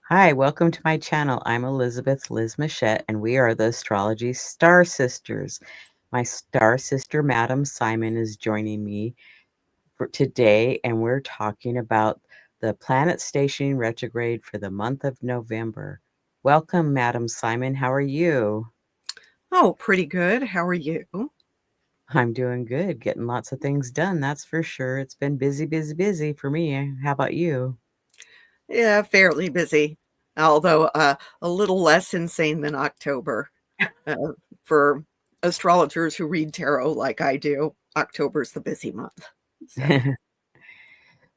Hi, welcome to my channel. I'm Elizabeth Liz Machette, and we are the Astrology Star Sisters. My star sister, Madam Simon, is joining me for today, and we're talking about the planet stationing retrograde for the month of November. Welcome, Madam Simon. How are you? Oh, pretty good. How are you? I'm doing good, getting lots of things done, that's for sure. It's been busy, busy, busy for me. How about you? Yeah, fairly busy, although a little less insane than October. Uh, for astrologers who read tarot like I do, October's the busy month. So,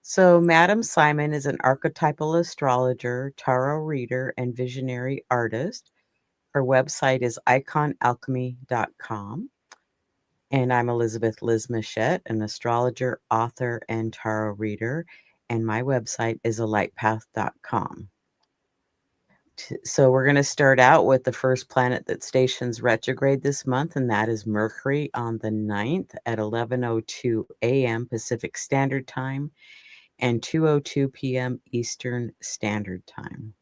So, Madam Simon is an archetypal astrologer, tarot reader, and visionary artist. Her website is iconalchemy.com. And I'm Elizabeth Liz Machette, an astrologer, author, and tarot reader. And my website is alightpath.com. So, we're going to start out with the first planet that stations retrograde this month, and that is Mercury on the 9th at 11:02 a.m. Pacific Standard Time and 2:02 p.m. Eastern Standard Time.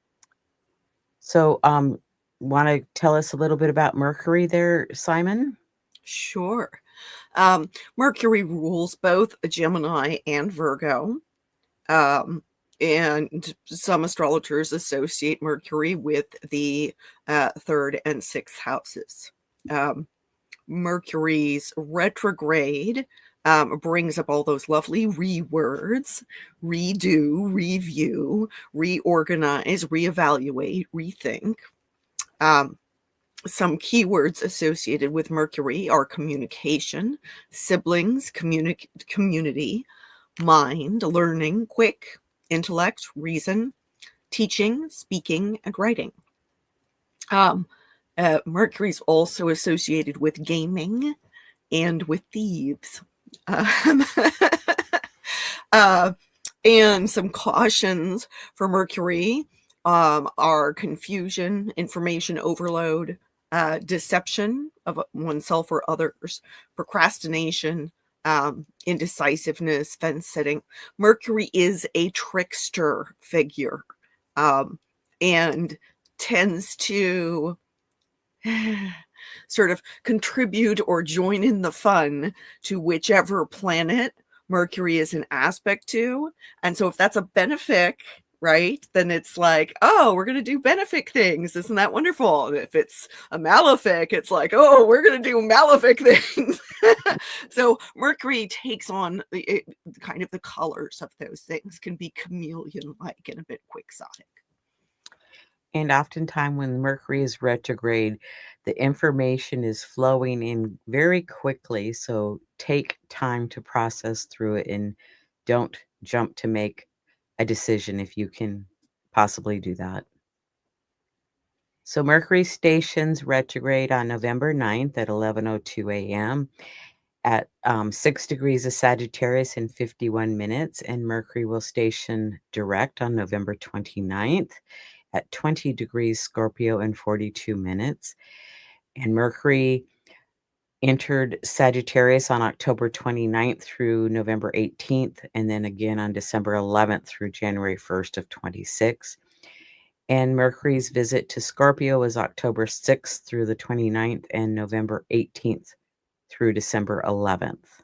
So, want to tell us a little bit about Mercury there, Simon? sure. Mercury rules both Gemini and Virgo. Um, and some astrologers associate Mercury with the third and sixth houses. Um, Mercury's retrograde brings up all those lovely words: redo, review, reorganize, reevaluate, rethink. Um, some keywords associated with Mercury are communication, siblings, community, mind, learning, quick, intellect, reason, teaching, speaking, and writing. Um, Mercury's also associated with gaming and with thieves. Um, uh, and some cautions for Mercury are confusion, information overload, deception of oneself or others, procrastination, indecisiveness, fence sitting. Mercury is a trickster figure, um, and tends to sort of contribute or join in the fun to whichever planet Mercury is an aspect to. And so if that's a benefic, right, then it's like, oh, we're going to do benefic things. Isn't that wonderful? And if it's a malefic, it's like, oh, we're going to do malefic things. So Mercury takes on kind of the colors of those things, can be chameleon like and a bit quixotic. And oftentimes, when Mercury is retrograde, the information is flowing in very quickly. So, take time to process through it and don't jump to make a decision if you can possibly do that. So, Mercury stations retrograde on November 9th at 11:02 a.m. at 6 degrees of Sagittarius in 51 minutes, and Mercury will station direct on November 29th at 20 degrees Scorpio in 42 minutes. And Mercury entered Sagittarius on October 29th through November 18th, and then again on December 11th through January 1st of 26. And Mercury's visit to Scorpio is October 6th through the 29th and November 18th through December 11th.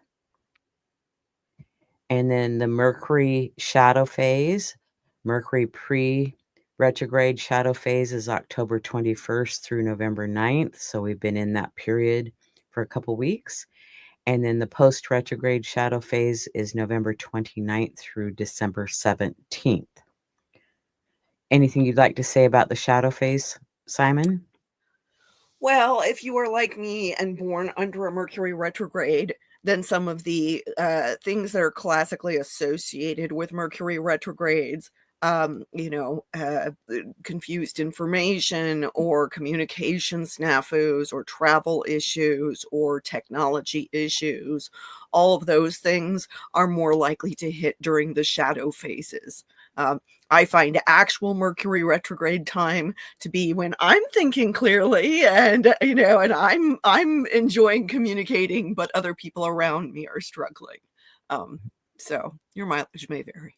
And then the Mercury shadow phase, Mercury pre-retrograde shadow phase is October 21st through November 9th. So we've been in that period for a couple weeks. And then the post-retrograde shadow phase is November 29th through December 17th. Anything you'd like to say about the shadow phase, Simon? Well, if you are like me and born under a Mercury retrograde, then some of the things that are classically associated with Mercury retrogrades, confused information or communication snafus or travel issues or technology issues, all of those things are more likely to hit during the shadow phases. I find actual Mercury retrograde time to be when I'm thinking clearly and and I'm enjoying communicating, but other people around me are struggling. So your mileage may vary.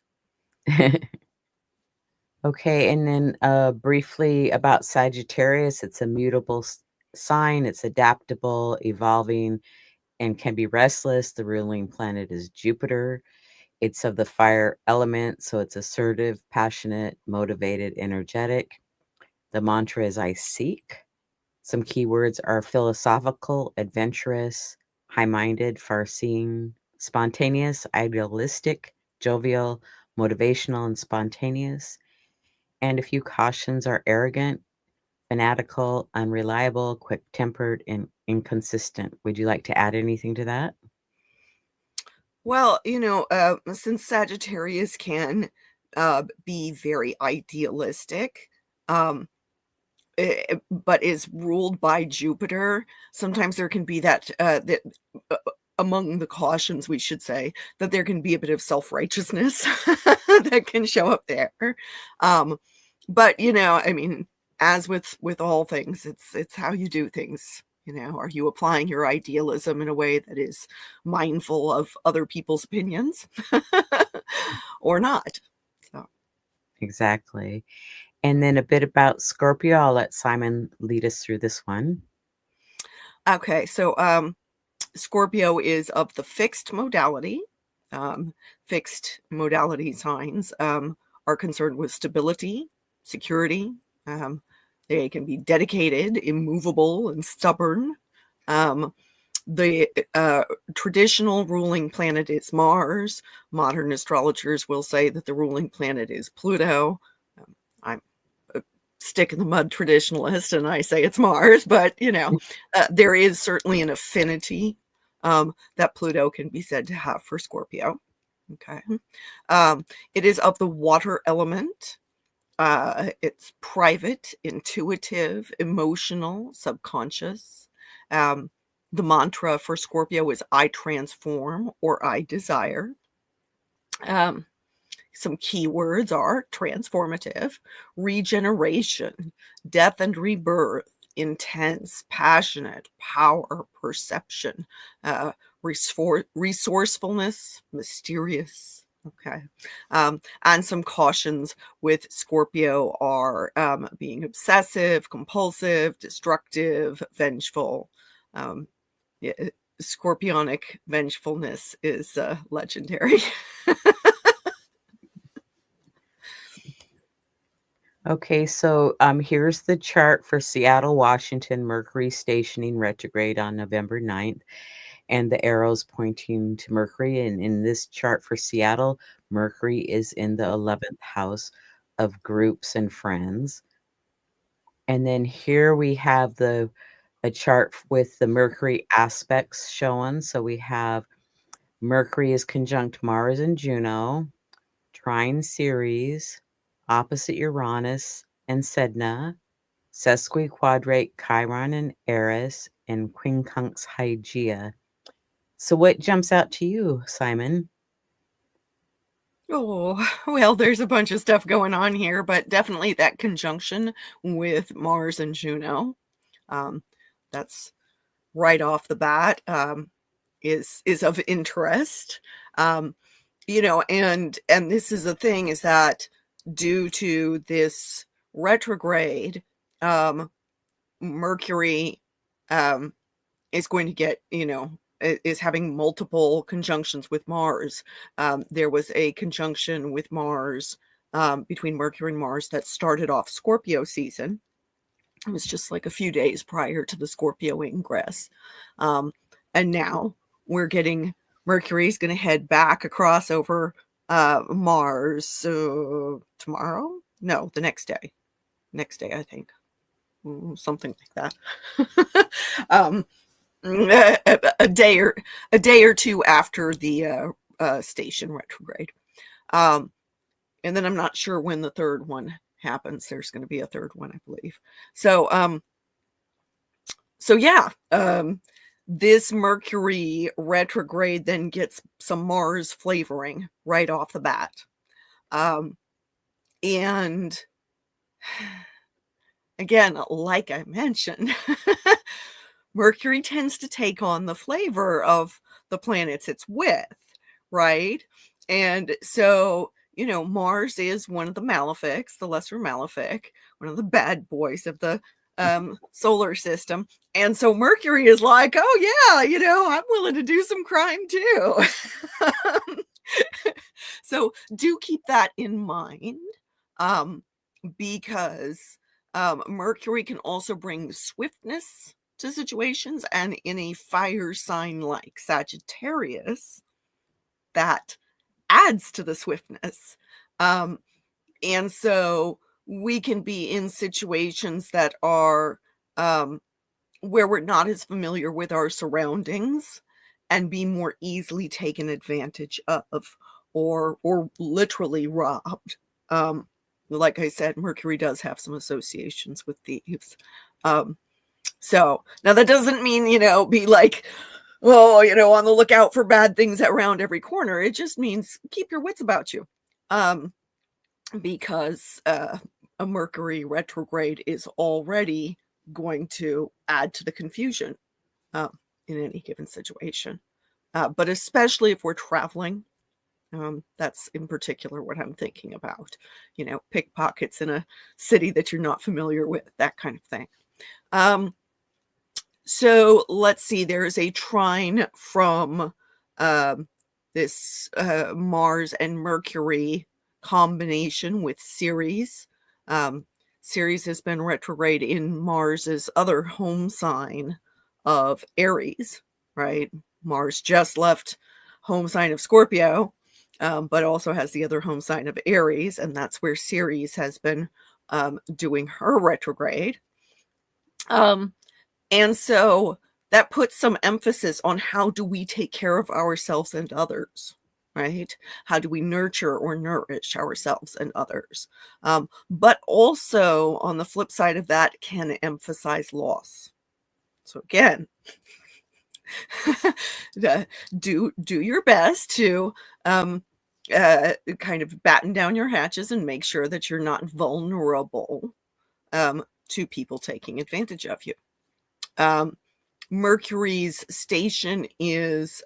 Okay, and then briefly about Sagittarius, it's a mutable sign, it's adaptable, evolving, and can be restless. The ruling planet is Jupiter. It's of the fire element, so it's assertive, passionate, motivated, energetic. The mantra is I seek. Some keywords are philosophical, adventurous, high minded, far seeing, spontaneous, idealistic, jovial, motivational, and spontaneous. And a few cautions are arrogant, fanatical, unreliable, quick tempered, and inconsistent. Would you like to add anything to that? Well, since Sagittarius can be very idealistic, um, but is ruled by Jupiter, sometimes there can be that uh, among the cautions, we should say, that there can be a bit of self-righteousness that can show up there. Um, but I mean, as with all things, it's how you do things. Are you applying your idealism in a way that is mindful of other people's opinions or not? So, Exactly. And then a bit about Scorpio. I'll let Simon lead us through this one. okay, so Scorpio is of the fixed modality. Fixed modality signs are concerned with stability, security. Um, they can be dedicated, immovable, and stubborn. Um, the traditional ruling planet is Mars. Modern astrologers will say that the ruling planet is Pluto. I'm a stick in the mud traditionalist and I say it's Mars, but there is certainly an affinity that Pluto can be said to have for Scorpio. Okay. It is of the water element. It's private, intuitive, emotional, subconscious. Um, the mantra for Scorpio is I transform or I desire. Um, some keywords are transformative, regeneration, death and rebirth, intense, passionate, power, perception, resourcefulness, mysterious. Okay. And some cautions with Scorpio are being obsessive, compulsive, destructive, vengeful. Um, yeah, Scorpionic vengefulness is legendary. Okay, so here's the chart for Seattle, Washington, Mercury stationing retrograde on November 9th, and the arrows pointing to Mercury. And in this chart for Seattle, Mercury is in the 11th house of groups and friends. And then here we have a chart with the Mercury aspects shown. So we have Mercury is conjunct Mars and Juno, trine Ceres, opposite Uranus and Sedna, sesquiquadrate Chiron and Eris, and quincunx Hygeia. So what jumps out to you, Simon? Oh, well, there's a bunch of stuff going on here, but definitely that conjunction with Mars and Juno. Um, that's right off the bat is of interest. Um, and this is the thing is that due to this retrograde, Mercury um, is going to get, is having multiple conjunctions with Mars. There was a conjunction with Mars between Mercury and Mars that started off Scorpio season. It was just like a few days prior to the Scorpio ingress. And now we're getting Mercury's going to head back across over Mars tomorrow. No, the next day. Next day, I think. Something like that. um, a day or two after the station retrograde. And then I'm not sure when the third one happens. There's going to be a third one, I believe. So yeah, this Mercury retrograde then gets some Mars flavoring right off the bat. And again, like I mentioned, Mercury tends to take on the flavor of the planets it's with, right? And so, Mars is one of the malefics, the lesser malefic, one of the bad boys of the solar system. And so Mercury is like, oh yeah, I'm willing to do some crime too. So do keep that in mind, because Mercury can also bring swiftness to situations, and in a fire sign like Sagittarius, that adds to the swiftness. And so we can be in situations that are where we're not as familiar with our surroundings and be more easily taken advantage of, or literally robbed. Like I said, Mercury does have some associations with thieves. So now that doesn't mean, be like, on the lookout for bad things around every corner. It just means keep your wits about you. Because a Mercury retrograde is already going to add to the confusion in any given situation. But especially if we're traveling, that's in particular what I'm thinking about. Pickpockets in a city that you're not familiar with, that kind of thing. So let's see, there's a trine from this Mars and Mercury combination with Ceres. Ceres has been retrograde in Mars's other home sign of Aries, right? Mars just left home sign of Scorpio, but also has the other home sign of Aries, and that's where Ceres has been doing her retrograde. And so that puts some emphasis on how do we take care of ourselves and others, right? How do we nurture or nourish ourselves and others? But also, on the flip side of that, can emphasize loss. So again, do your best to kind of batten down your hatches and make sure that you're not vulnerable to people taking advantage of you. Mercury's station is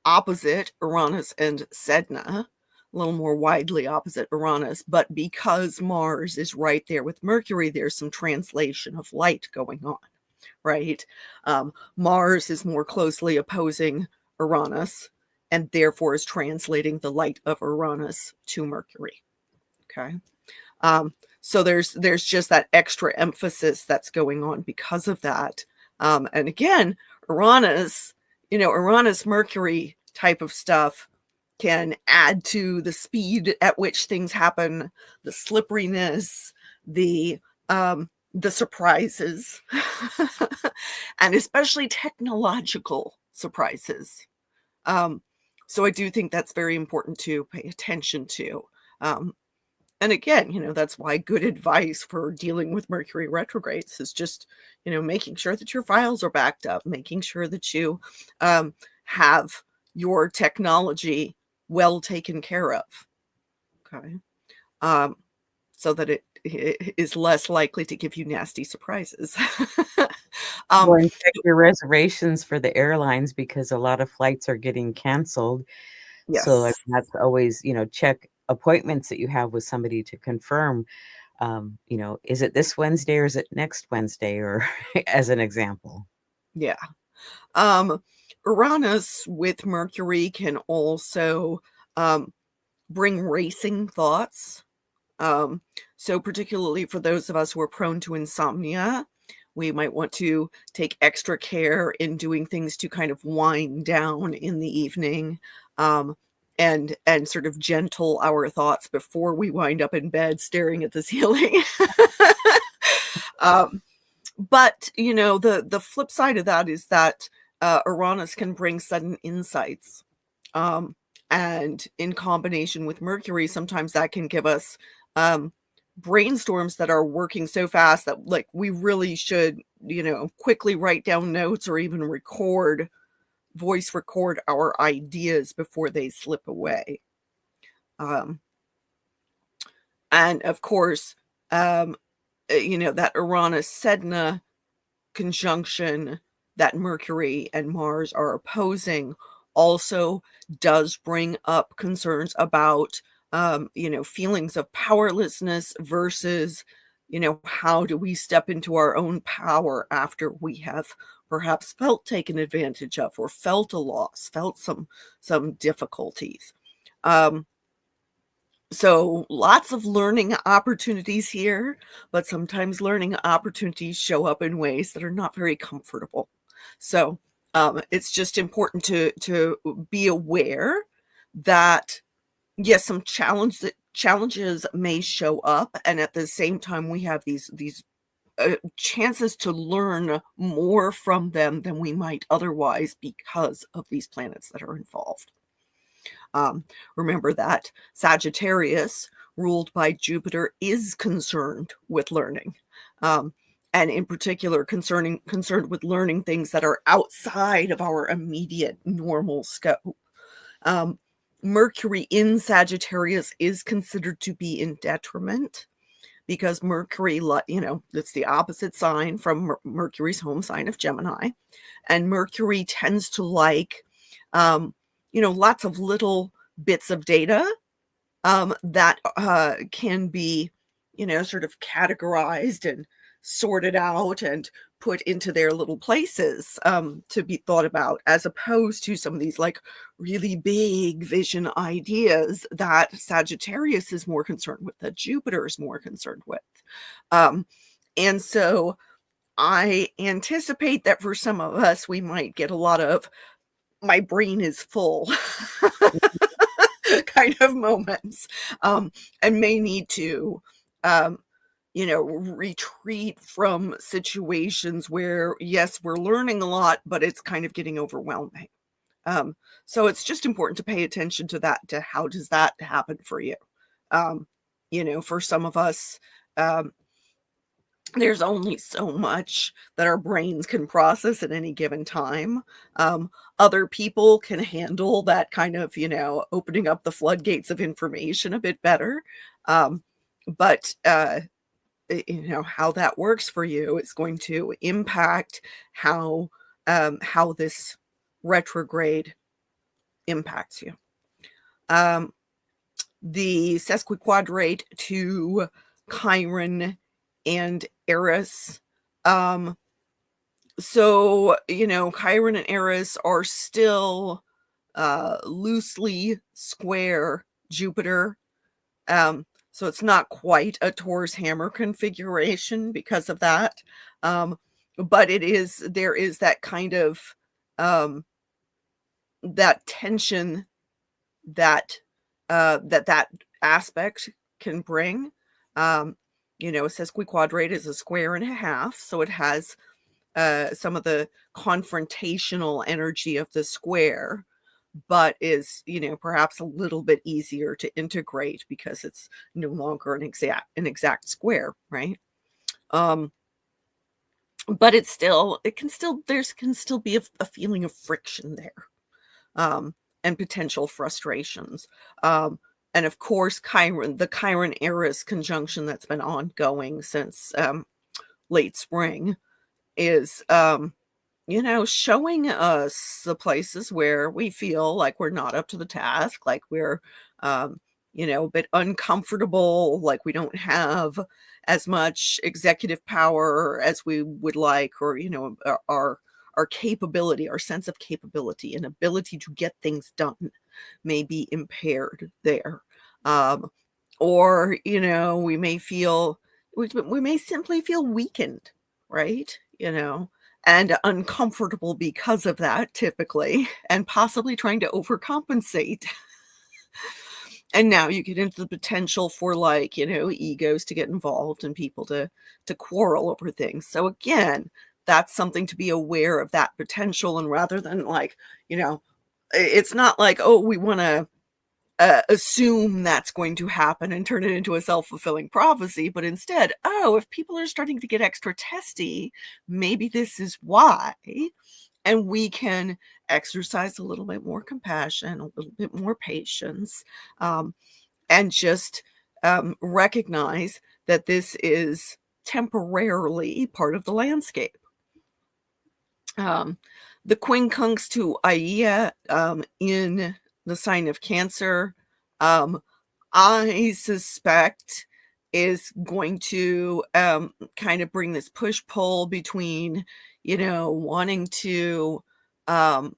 opposite Uranus and Sedna, a little more widely opposite Uranus, but because Mars is right there with Mercury, there's some translation of light going on, right? Mars is more closely opposing Uranus and therefore is translating the light of Uranus to Mercury. Okay. So there's just that extra emphasis that's going on because of that. And again, Uranus, Mercury type of stuff can add to the speed at which things happen, the slipperiness, the surprises, and especially technological surprises. So I do think that's very important to pay attention to. And again, that's why good advice for dealing with Mercury retrogrades is just, making sure that your files are backed up, making sure that you have your technology well taken care of. Okay. So that it is less likely to give you nasty surprises. Well, and check your reservations for the airlines because a lot of flights are getting canceled. So Yes. that's always, check appointments that you have with somebody to confirm, is it this Wednesday or is it next Wednesday, or as an example. Yeah. Uranus with Mercury can also bring racing thoughts. So particularly for those of us who are prone to insomnia, we might want to take extra care in doing things to kind of wind down in the evening, and sort of gentle our thoughts before we wind up in bed staring at the ceiling. But the flip side of that is that Uranus can bring sudden insights, and in combination with Mercury, sometimes that can give us brainstorms that are working so fast that like we really should quickly write down notes or even voice record our ideas before they slip away. And of course, that Uranus Sedna conjunction that Mercury and Mars are opposing also does bring up concerns about feelings of powerlessness versus, how do we step into our own power after we have perhaps felt taken advantage of or felt a loss, felt some difficulties. So lots of learning opportunities here, but sometimes learning opportunities show up in ways that are not very comfortable. So it's just important to be aware that yes, some challenges may show up, and at the same time, we have these chances to learn more from them than we might otherwise because of these planets that are involved. Remember that Sagittarius, ruled by Jupiter, is concerned with learning. And in particular, concerned with learning things that are outside of our immediate normal scope. Mercury in Sagittarius is considered to be in detriment because Mercury, it's the opposite sign from Mercury's home sign of Gemini. And Mercury tends to like, lots of little bits of data that can be, sort of categorized and sorted out and put into their little places to be thought about, as opposed to some of these like really big vision ideas that Sagittarius is more concerned with, that Jupiter is more concerned with. And so I anticipate that for some of us, we might get a lot of my brain is full kind of moments, and may need to, retreat from situations where, yes, we're learning a lot, but it's kind of getting overwhelming. So it's just important to pay attention to that, to how does that happen for you? For some of us, there's only so much that our brains can process at any given time. Other people can handle that kind of, opening up the floodgates of information a bit better. But how that works for you is going to impact how this retrograde impacts you. The sesquiquadrate to Chiron and Eris. So, Chiron and Eris are still loosely square Jupiter. So it's not quite a Taurus hammer configuration because of that. But there is that kind of that tension that that aspect can bring. A sesquiquadrate is a square and a half, so it has some of the confrontational energy of the square, but is, perhaps a little bit easier to integrate because it's no longer an exact square, right? But there can still be a feeling of friction there, and potential frustrations. And of course, the Chiron-Eris conjunction that's been ongoing since late spring is, showing us the places where we feel like we're not up to the task, like we're, a bit uncomfortable, like we don't have as much executive power as we would like, or, our capability, our sense of capability and ability to get things done may be impaired there. Or, we may simply feel weakened, right? And uncomfortable because of that, typically, and possibly trying to overcompensate. And now you get into the potential for egos to get involved and people to quarrel over things. So again, that's something to be aware of, that potential. And rather than it's not like, oh, we want to assume that's going to happen and turn it into a self-fulfilling prophecy, but instead, if people are starting to get extra testy, maybe this is why. And we can exercise a little bit more compassion, a little bit more patience, and just recognize that this is temporarily part of the landscape. The quincunx to Aia in the sign of Cancer I suspect is going to kind of bring this push pull between, wanting to um,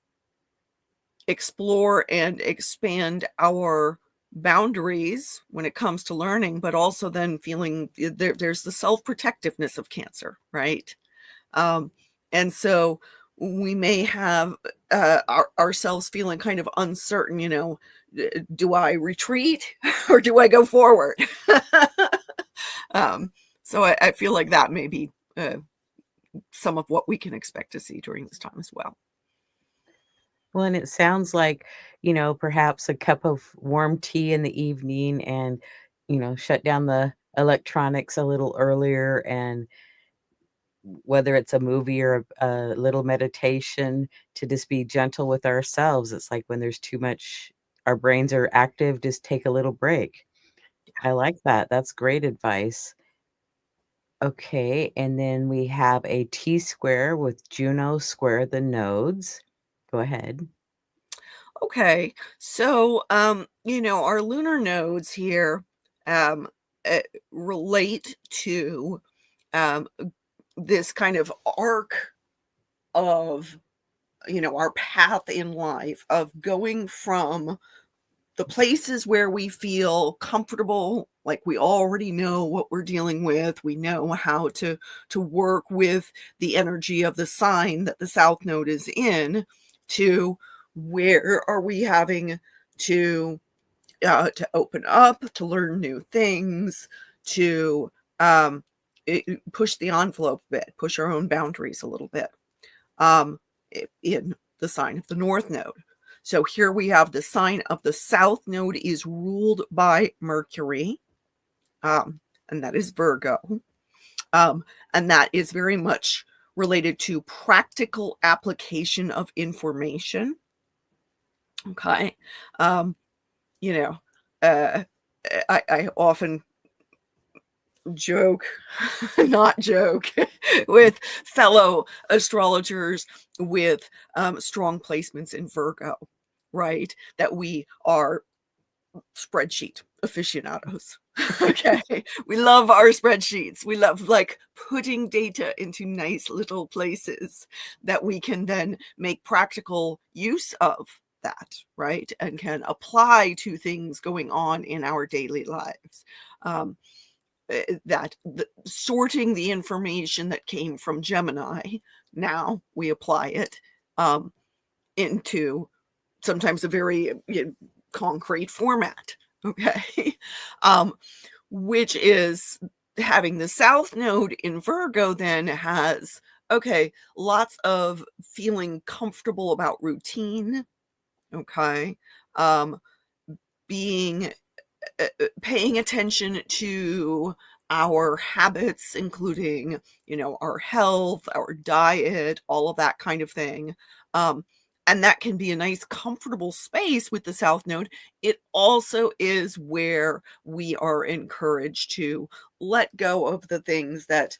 explore and expand our boundaries when it comes to learning, but also then feeling there's the self protectiveness of Cancer, right? Um, and so we may have ourselves feeling kind of uncertain, do I retreat or do I go forward? um, so I feel like that may be some of what we can expect to see during this time as well. Well, and it sounds like, perhaps a cup of warm tea in the evening and, shut down the electronics a little earlier, and whether it's a movie or a little meditation, to just be gentle with ourselves. It's like when there's too much, our brains are active, just take a little break. I like that. That's great advice. Okay, and then we have a T square with Juno square the nodes. Go ahead. Okay, so our lunar nodes here um, uh, relate to um, this kind of arc of our path in life of going from the places where we feel comfortable, like we already know what we're dealing with, we know how to work with the energy of the sign that the south node is in, to where are we having to open up, to learn new things, to um, push the envelope a bit, push our own boundaries a little bit, um, in the sign of the north node. So here we have the sign of the south node is ruled by Mercury, um, and that is Virgo. Um, and that is very much related to practical application of information. Okay. Um, you know, uh, I often joke, not joke, with fellow astrologers with strong placements in Virgo, right? That we are spreadsheet aficionados. Okay. We love our spreadsheets. We love like putting data into nice little places that we can then make practical use of that, right? And can apply to things going on in our daily lives. Um, that sorting the information that came from Gemini, now we apply it um, into sometimes a very concrete format. Okay. um, which is having the south node in Virgo then has, okay, lots of feeling comfortable about routine. Okay. um, being paying attention to our habits, including, our health, our diet, all of that kind of thing. Um, and that can be a nice, comfortable space with the South Node. It also is where we are encouraged to let go of the things that,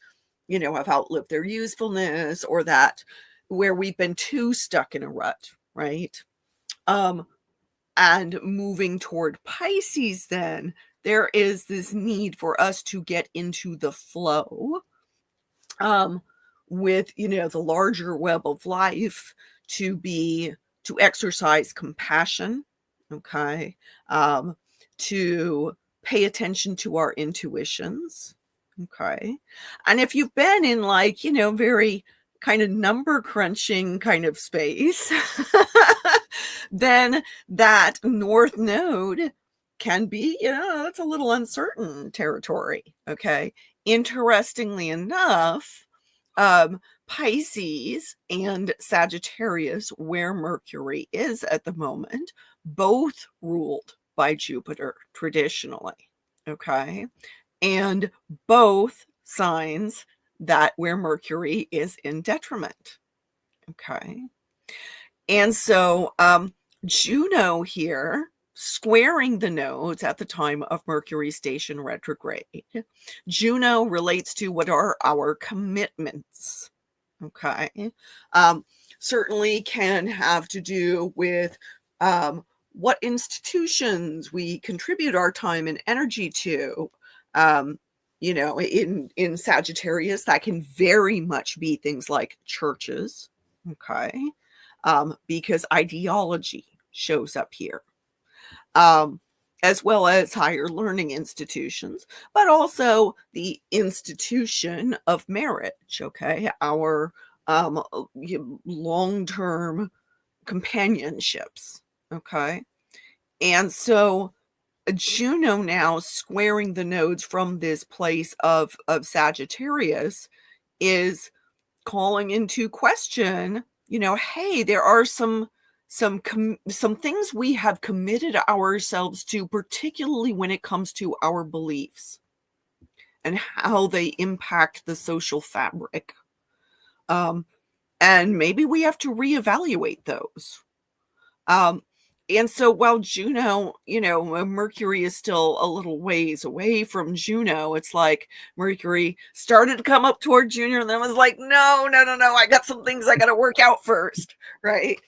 have outlived their usefulness, or that where we've been too stuck in a rut, right? Um, and moving toward Pisces, then there is this need for us to get into the flow um, with, the larger web of life, to exercise compassion, okay, um, to pay attention to our intuitions, okay. And if you've been in like, very kind of number crunching kind of space, then that north node can be, that's a little uncertain territory, okay. Interestingly enough, Pisces and Sagittarius, where Mercury is at the moment, both ruled by Jupiter traditionally. Okay. And both signs that where Mercury is in detriment. Okay. And so Juno here squaring the nodes at the time of Mercury station retrograde. Juno relates to what are our commitments. Okay. Um, certainly can have to do with um, what institutions we contribute our time and energy to. In Sagittarius, that can very much be things like churches, okay, because ideology shows up here, as well as higher learning institutions, but also the institution of marriage, okay, our long-term companionships, okay. And so Juno now squaring the nodes from this place of Sagittarius is calling into question, hey, there are some things we have committed ourselves to, particularly when it comes to our beliefs and how they impact the social fabric. And maybe we have to reevaluate those. And so while Juno, Mercury is still a little ways away from Juno, it's like Mercury started to come up toward Junior and then was like, no, I got some things I got to work out first, right?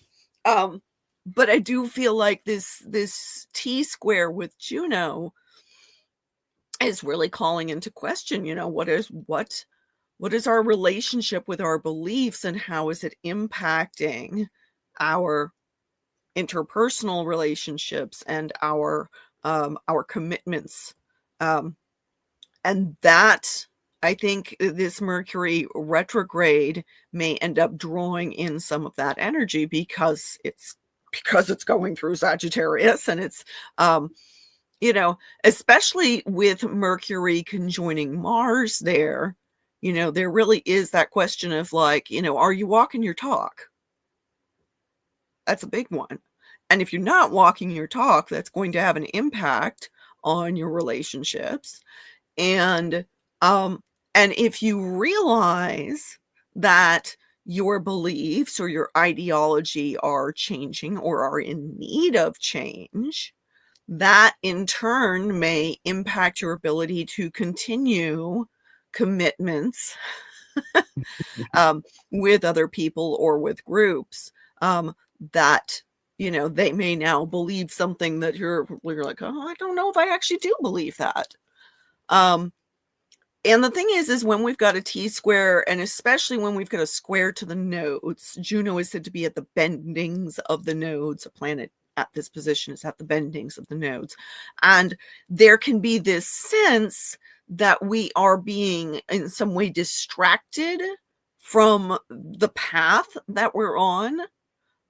But I do feel like this T-square with Juno is really calling into question, what is our relationship with our beliefs, and how is it impacting our interpersonal relationships and our commitments, and that, I think, this Mercury retrograde may end up drawing in some of that energy because it's going through Sagittarius, and it's especially with Mercury conjoining Mars there, there really is that question of like, are you walking your talk? That's a big one. And if you're not walking your talk, that's going to have an impact on your relationships. And if you realize that your beliefs or your ideology are changing or are in need of change, that in turn may impact your ability to continue commitments with other people or with groups, that they may now believe something that you're like, oh, I don't know if I actually do believe that. And the thing is when we've got a T-square, and especially when we've got a square to the nodes, Juno is said to be at the bendings of the nodes. A planet at this position is at the bendings of the nodes. And there can be this sense that we are being in some way distracted from the path that we're on.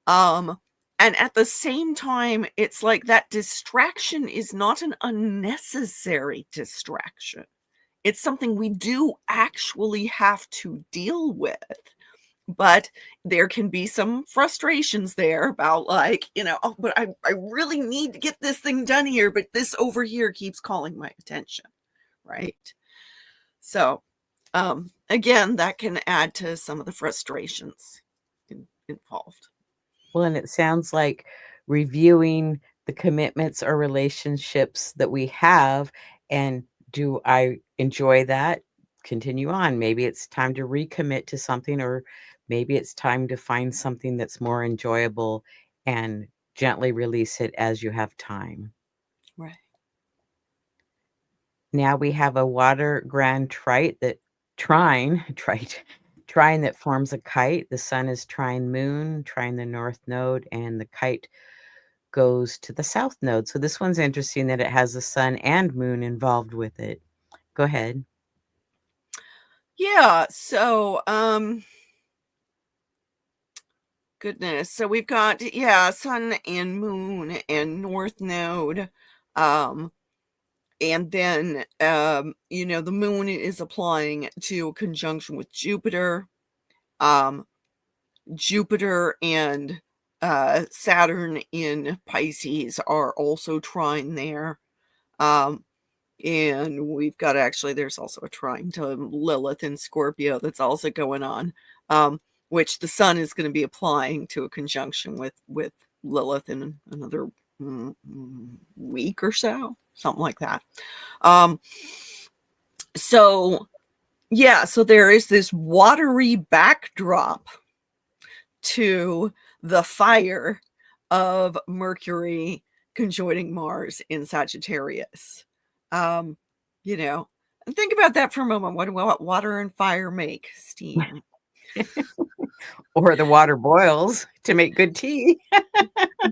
And at the same time, it's like that distraction is not an unnecessary distraction. It's something we do actually have to deal with. But there can be some frustrations there about like, oh, but I really need to get this thing done here, but this over here keeps calling my attention, right? So, again, that can add to some of the frustrations involved. Well, and it sounds like reviewing the commitments or relationships that we have, and do I enjoy that? Continue on. Maybe it's time to recommit to something, or maybe it's time to find something that's more enjoyable and gently release it as you have time. Right. Now we have a water grand trine, trine that forms a kite. The sun is trine moon, trine the north node, and the kite goes to the south node. So this one's interesting that it has the sun and moon involved with it. Go ahead. Yeah, so goodness. So we've got sun and moon and north node. And then the moon is applying to a conjunction with Jupiter. Jupiter and Saturn in Pisces are also trine there. And we've got, actually, there's also a trine to Lilith in Scorpio that's also going on, which the sun is going to be applying to a conjunction with Lilith in another week or so, something like that. So there is this watery backdrop to the fire of Mercury conjoining Mars in Sagittarius. You know, and think about that for a moment. What do water and fire make? Steam. Or the water boils to make good tea.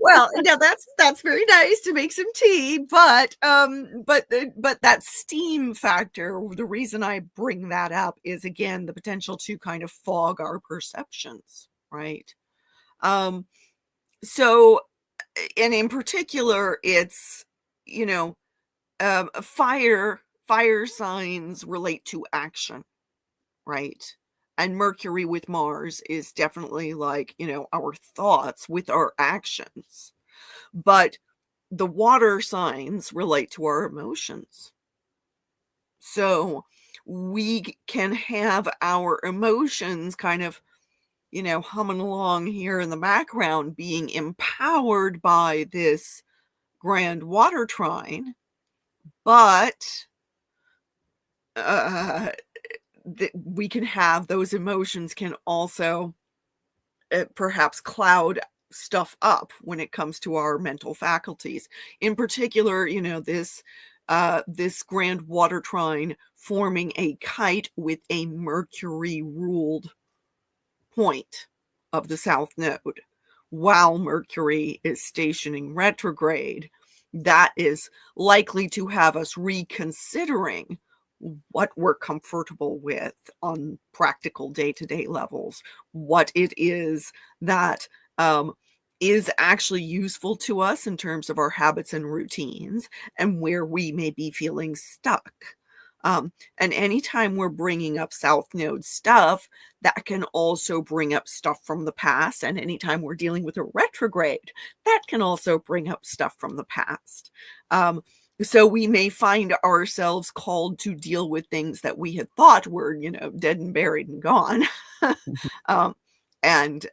Well, now that's very nice to make some tea, but that steam factor, the reason I bring that up is, again, the potential to kind of fog our perceptions, right? So, and in particular, it's, you know, fire signs relate to action, right? And Mercury with Mars is definitely like, our thoughts with our actions. But the water signs relate to our emotions. So we can have our emotions kind of, humming along here in the background, being empowered by this grand water trine, but we can have those emotions can also perhaps cloud stuff up when it comes to our mental faculties. In particular, this grand water trine forming a kite with a Mercury ruled point of the south node while Mercury is stationing retrograde, that is likely to have us reconsidering what we're comfortable with on practical day-to-day levels, what it is that is actually useful to us in terms of our habits and routines, and where we may be feeling stuck. And anytime we're bringing up South Node stuff, that can also bring up stuff from the past. And anytime we're dealing with a retrograde, that can also bring up stuff from the past. So we may find ourselves called to deal with things that we had thought were, dead and buried and gone. And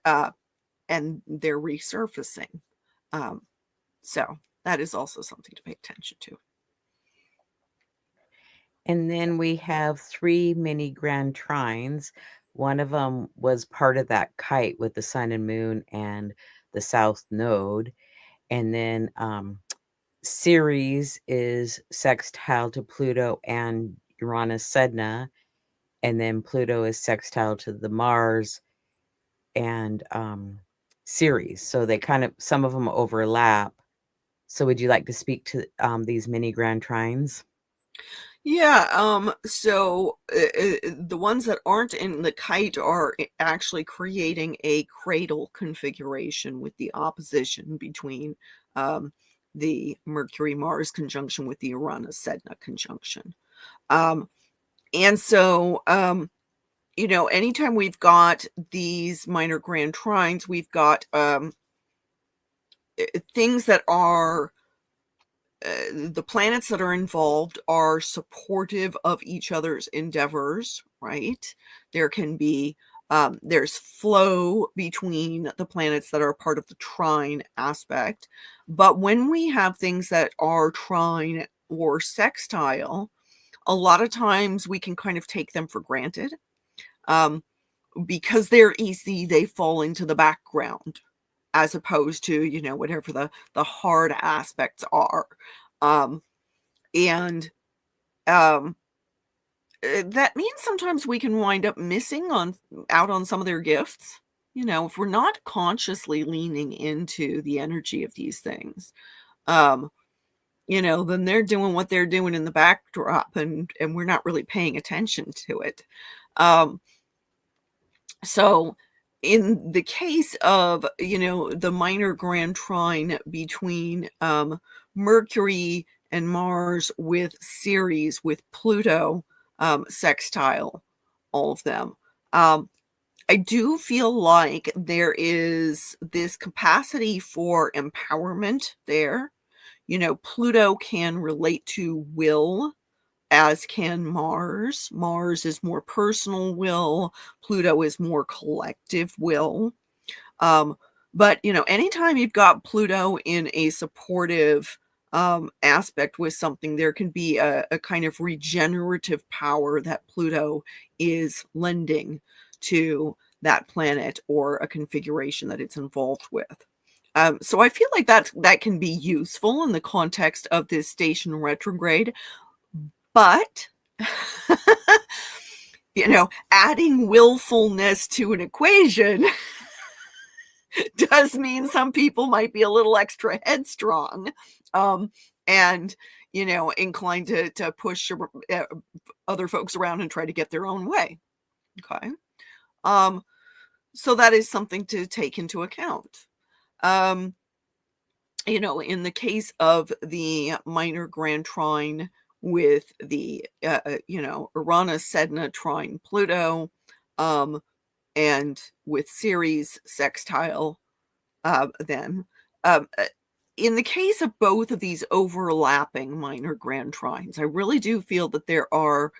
they're resurfacing. So that is also something to pay attention to. And then we have 3 mini grand trines. One of them was part of that kite with the sun and moon and the south node. And then Ceres is sextile to Pluto and Uranus Sedna. And then Pluto is sextile to the Mars and Ceres. So they kind of, some of them overlap. So would you like to speak to these mini grand trines? Yeah, so the ones that aren't in the kite are actually creating a cradle configuration with the opposition between the Mercury-Mars conjunction with the Uranus-Sedna conjunction. And so, anytime we've got these minor grand trines, we've got things that are the planets that are involved are supportive of each other's endeavors, right? There can be, there's flow between the planets that are part of the trine aspect. But when we have things that are trine or sextile, a lot of times we can kind of take them for granted. Because they're easy, they fall into the background, as opposed to, whatever the hard aspects are. And that means sometimes we can wind up missing out on some of their gifts. If we're not consciously leaning into the energy of these things, then they're doing what they're doing in the backdrop, and we're not really paying attention to it. So in the case of, the minor grand trine between Mercury and Mars with Ceres, with Pluto sextile, all of them, I do feel like there is this capacity for empowerment there. Pluto can relate to will, as can Mars. Mars is more personal will. Pluto is more collective will. But, anytime you've got Pluto in a supportive aspect with something, there can be a kind of regenerative power that Pluto is lending to that planet or a configuration that it's involved with. So I feel like that can be useful in the context of this station retrograde, but adding willfulness to an equation does mean some people might be a little extra headstrong, and inclined to push other folks around and try to get their own way. Okay. So that is something to take into account. In the case of the minor grand trine with the Uranus, Sedna trine Pluto, and with Ceres sextile them. In the case of both of these overlapping minor grand trines, I really do feel that there are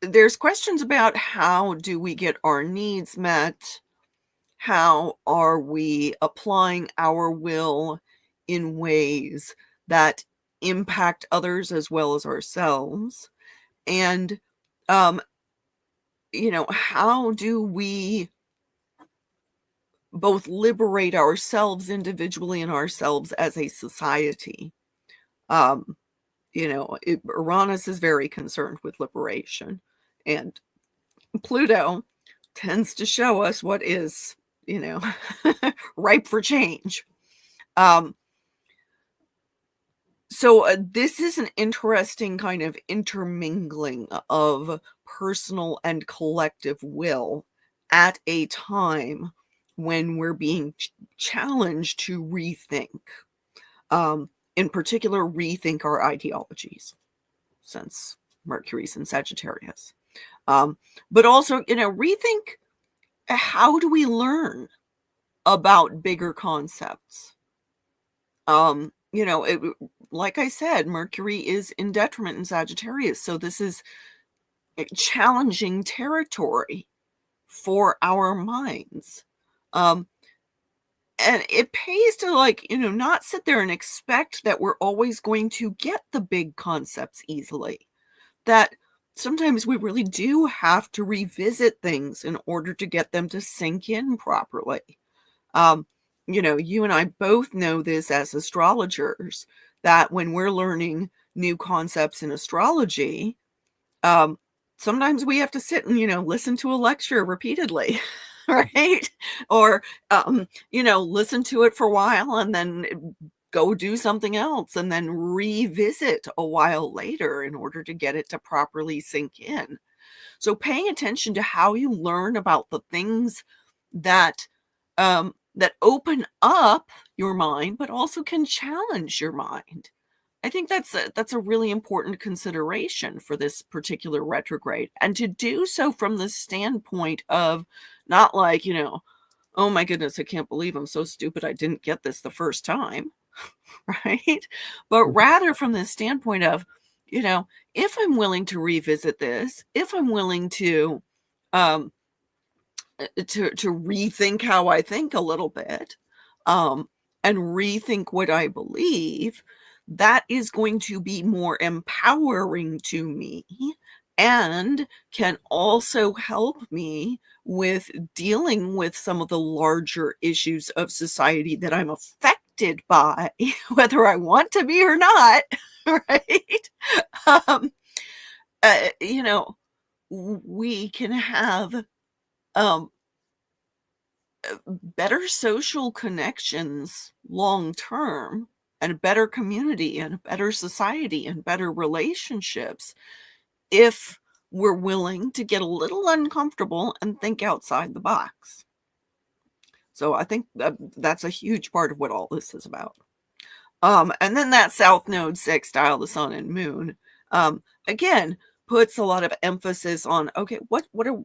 there's questions about how do we get our needs met? How are we applying our will in ways that impact others as well as ourselves? And, how do we both liberate ourselves individually and ourselves as a society? Uranus is very concerned with liberation, and Pluto tends to show us what is, ripe for change. So this is an interesting kind of intermingling of personal and collective will at a time when we're being challenged to rethink. In particular, rethink our ideologies, since Mercury's in Sagittarius. But also, rethink how do we learn about bigger concepts? Like I said, Mercury is in detriment in Sagittarius. So this is challenging territory for our minds. And it pays to not sit there and expect that we're always going to get the big concepts easily. That sometimes we really do have to revisit things in order to get them to sink in properly. You and I both know this as astrologers, that when we're learning new concepts in astrology, sometimes we have to sit and, listen to a lecture repeatedly, right? Or, listen to it for a while and then go do something else and then revisit a while later in order to get it to properly sink in. So paying attention to how you learn about the things that that open up your mind, but also can challenge your mind. I think that's a really important consideration for this particular retrograde, and to do so from the standpoint of not like, oh my goodness, I can't believe I'm so stupid I didn't get this the first time, right? But rather from the standpoint of, if I'm willing to revisit this, if I'm willing to rethink how I think a little bit, and rethink what I believe, that is going to be more empowering to me and can also help me with dealing with some of the larger issues of society that I'm affected by, whether I want to be or not, right? Um, we can have better social connections long term, and a better community and a better society and better relationships if we're willing to get a little uncomfortable and think outside the box. So I think that's a huge part of what all this is about. And then that South Node sextile the Sun and Moon, again, puts a lot of emphasis on, okay, what are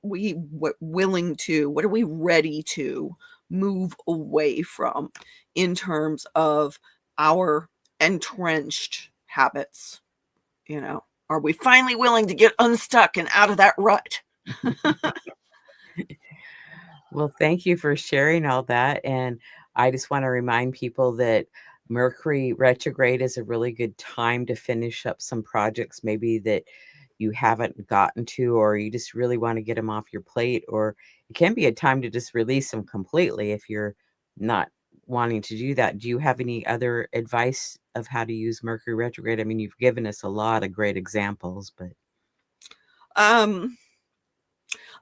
we willing to, what are we ready to move away from in terms of our entrenched habits? Are we finally willing to get unstuck and out of that rut? Well, thank you for sharing all that. And I just want to remind people that Mercury retrograde is a really good time to finish up some projects maybe that you haven't gotten to, or you just really want to get them off your plate, or it can be a time to just release them completely if you're not wanting to do that. Do you have any other advice of how to use Mercury retrograde? I mean, you've given us a lot of great examples, but Um,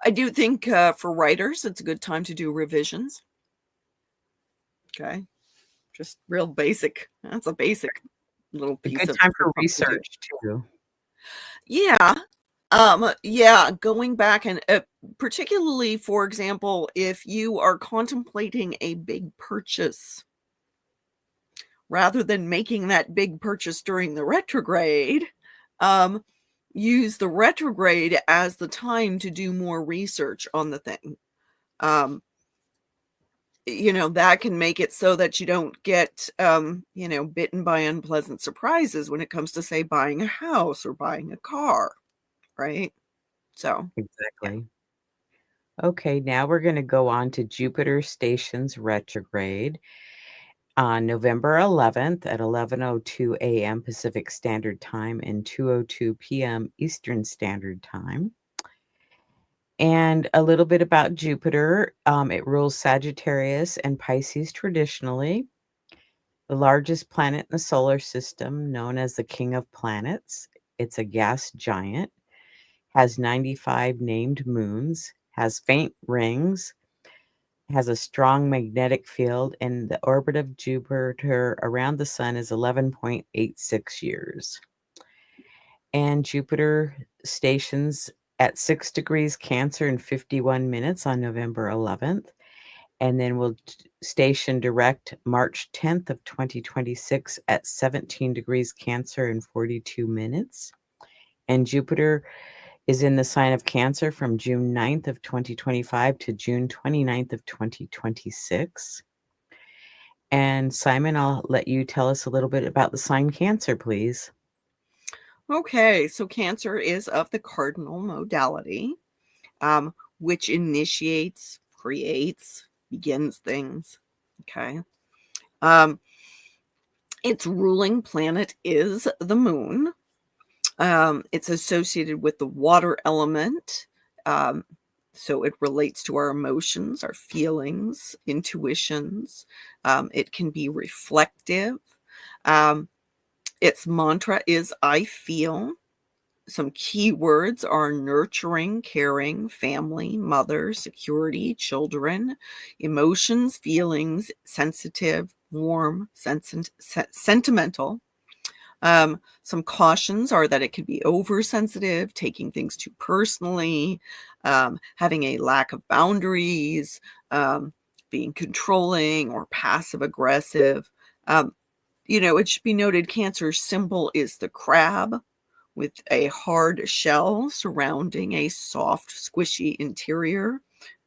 I do think for writers, it's a good time to do revisions. Okay. Just real basic. That's a basic little a piece good of time for homework to do. research too. Yeah. Yeah, going back and particularly, for example, if you are contemplating a big purchase, rather than making that big purchase during the retrograde, um, use the retrograde as the time to do more research on the thing. Um, that can make it so that you don't get, bitten by unpleasant surprises when it comes to, say, buying a house or buying a car, right? So, yeah. Exactly. Okay, now we're going to go on to Jupiter stations retrograde on November 11th at 11:02 a.m. Pacific Standard Time and 2:02 p.m. Eastern Standard Time. And a little bit about Jupiter. It rules Sagittarius and Pisces traditionally, the largest planet in the solar system, known as the King of Planets. It's a gas giant, has 95 named moons, has faint rings, has a strong magnetic field, and the orbit of Jupiter around the sun is 11.86 years. And Jupiter stations at 6 degrees Cancer in 51 minutes on November 11th, and then will station direct March 10th of 2026 at 17 degrees Cancer in 42 minutes. And Jupiter is in the sign of Cancer from June 9th of 2025 to June 29th of 2026. And Simon, I'll let you tell us a little bit about the sign Cancer, please. Okay, so Cancer is of the cardinal modality, which initiates, creates, begins things. Okay. Um, its ruling planet is the moon. It's associated with the water element. Um, so it relates to our emotions, our feelings, intuitions. It can be reflective. Um, its mantra is I feel. Some key words are nurturing, caring, family, mother, security, children, emotions, feelings, sensitive, warm, sentimental. Some cautions are that it could be oversensitive, taking things too personally, having a lack of boundaries, being controlling or passive aggressive. It should be noted Cancer's symbol is the crab with a hard shell surrounding a soft, squishy interior.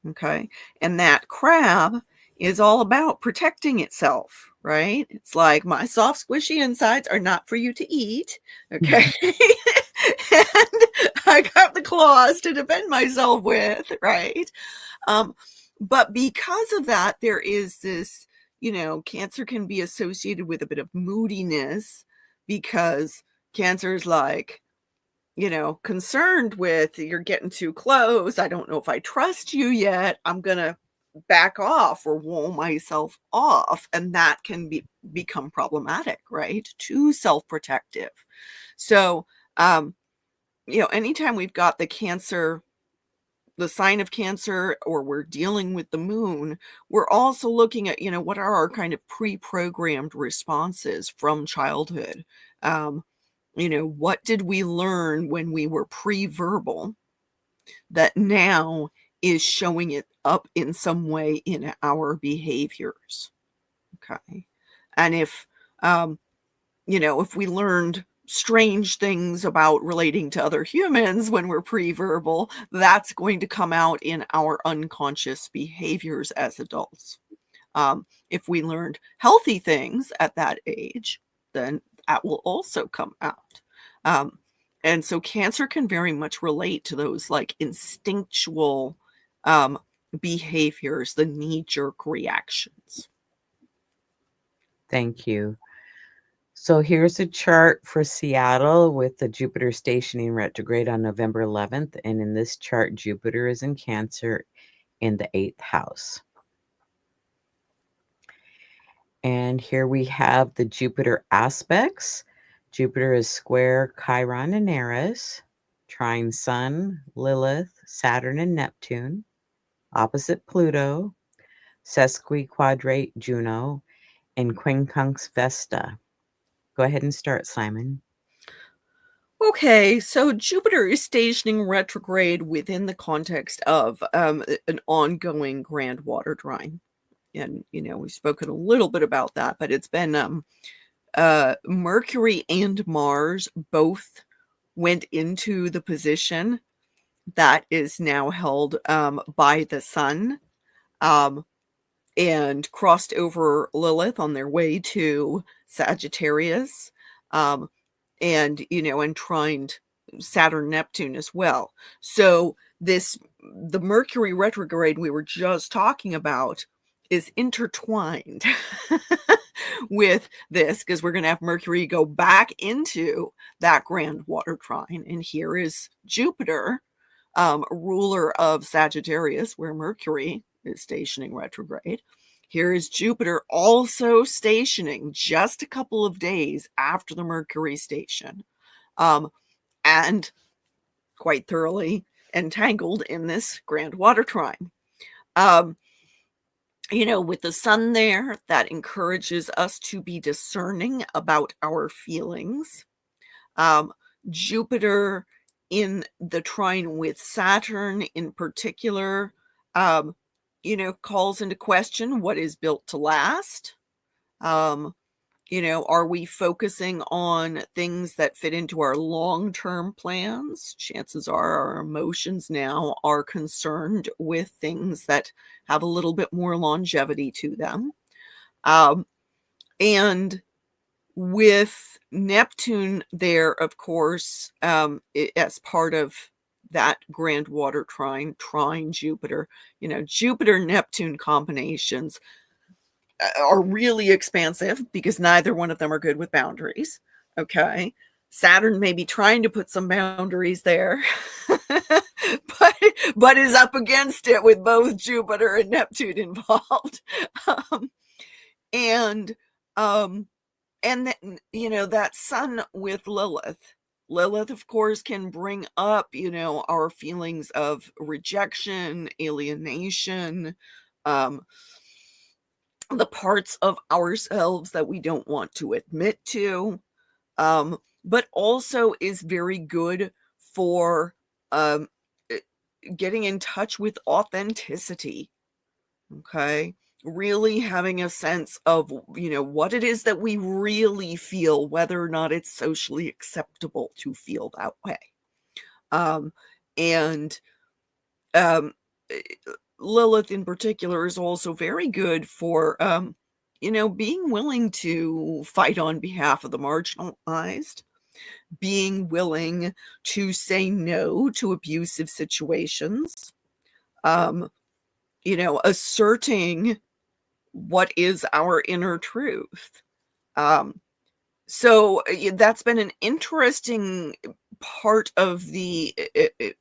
Okay. And that crab is all about protecting itself, right? It's like my soft, squishy insides are not for you to eat. Okay. And I got the claws to defend myself with, right? Um, but because of that, there is this, Cancer can be associated with a bit of moodiness because Cancer is like, concerned with you're getting too close. I don't know if I trust you yet. I'm going to back off or wall myself off. And that can become problematic, right? Too self-protective. So, anytime we've got the sign of Cancer, or we're dealing with the moon, we're also looking at, what are our kind of pre-programmed responses from childhood? What did we learn when we were pre-verbal that now is showing it up in some way in our behaviors? Okay. And if we learned strange things about relating to other humans when we're pre-verbal, that's going to come out in our unconscious behaviors as adults. If we learned healthy things at that age, then that will also come out. And so Cancer can very much relate to those like instinctual behaviors, the knee-jerk reactions. Thank you. So here's a chart for Seattle with the Jupiter stationing retrograde on November 11th. And in this chart, Jupiter is in Cancer in the 8th house. And here we have the Jupiter aspects. Jupiter is square Chiron and Eris, trine Sun, Lilith, Saturn, and Neptune, opposite Pluto, sesquiquadrate Juno, and quincunx Vesta. Go ahead and start, Simon. Okay, so Jupiter is stationing retrograde within the context of an ongoing grand water trine. And, we've spoken a little bit about that, but it's been Mercury and Mars both went into the position that is now held by the Sun, and crossed over Lilith on their way to Sagittarius, and trined Saturn Neptune as well. So the Mercury retrograde we were just talking about is intertwined with this, because we're going to have Mercury go back into that grand water trine. And here is Jupiter, ruler of Sagittarius, where Mercury is stationing retrograde. Here is Jupiter also stationing just a couple of days after the Mercury station, and quite thoroughly entangled in this grand water trine. With the Sun there, that encourages us to be discerning about our feelings. Jupiter in the trine with Saturn in particular, calls into question what is built to last. Are we focusing on things that fit into our long-term plans? Chances are our emotions now are concerned with things that have a little bit more longevity to them. And with Neptune there, of course, as part of that grand water trine Jupiter, Jupiter-Neptune combinations are really expansive because neither one of them are good with boundaries. Okay. Saturn may be trying to put some boundaries there, but is up against it with both Jupiter and Neptune involved. And that Sun with Lilith, of course, can bring up, our feelings of rejection, alienation, the parts of ourselves that we don't want to admit to, but also is very good for getting in touch with authenticity. Okay. Really having a sense of, what it is that we really feel, whether or not it's socially acceptable to feel that way. Lilith in particular is also very good for, being willing to fight on behalf of the marginalized, being willing to say no to abusive situations, asserting what is our inner truth. So that's been an interesting part of the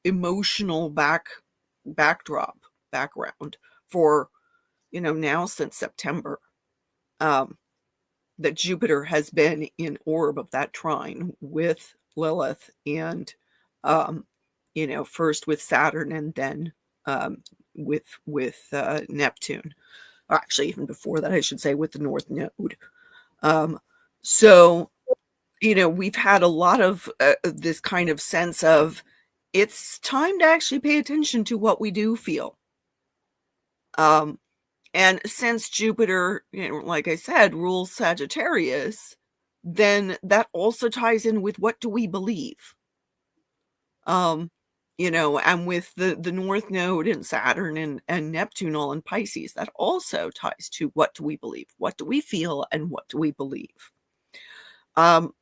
emotional background for, now since September, that Jupiter has been in orb of that trine with Lilith and, first with Saturn and then with Neptune. Actually, even before that, I should say, with the North Node. So, we've had a lot of this kind of sense of it's time to actually pay attention to what we do feel. And since Jupiter, like I said, rules Sagittarius, then that also ties in with what do we believe? And with the North Node and Saturn and Neptune all in Pisces, that also ties to what do we believe? What do we feel? And what do we believe? And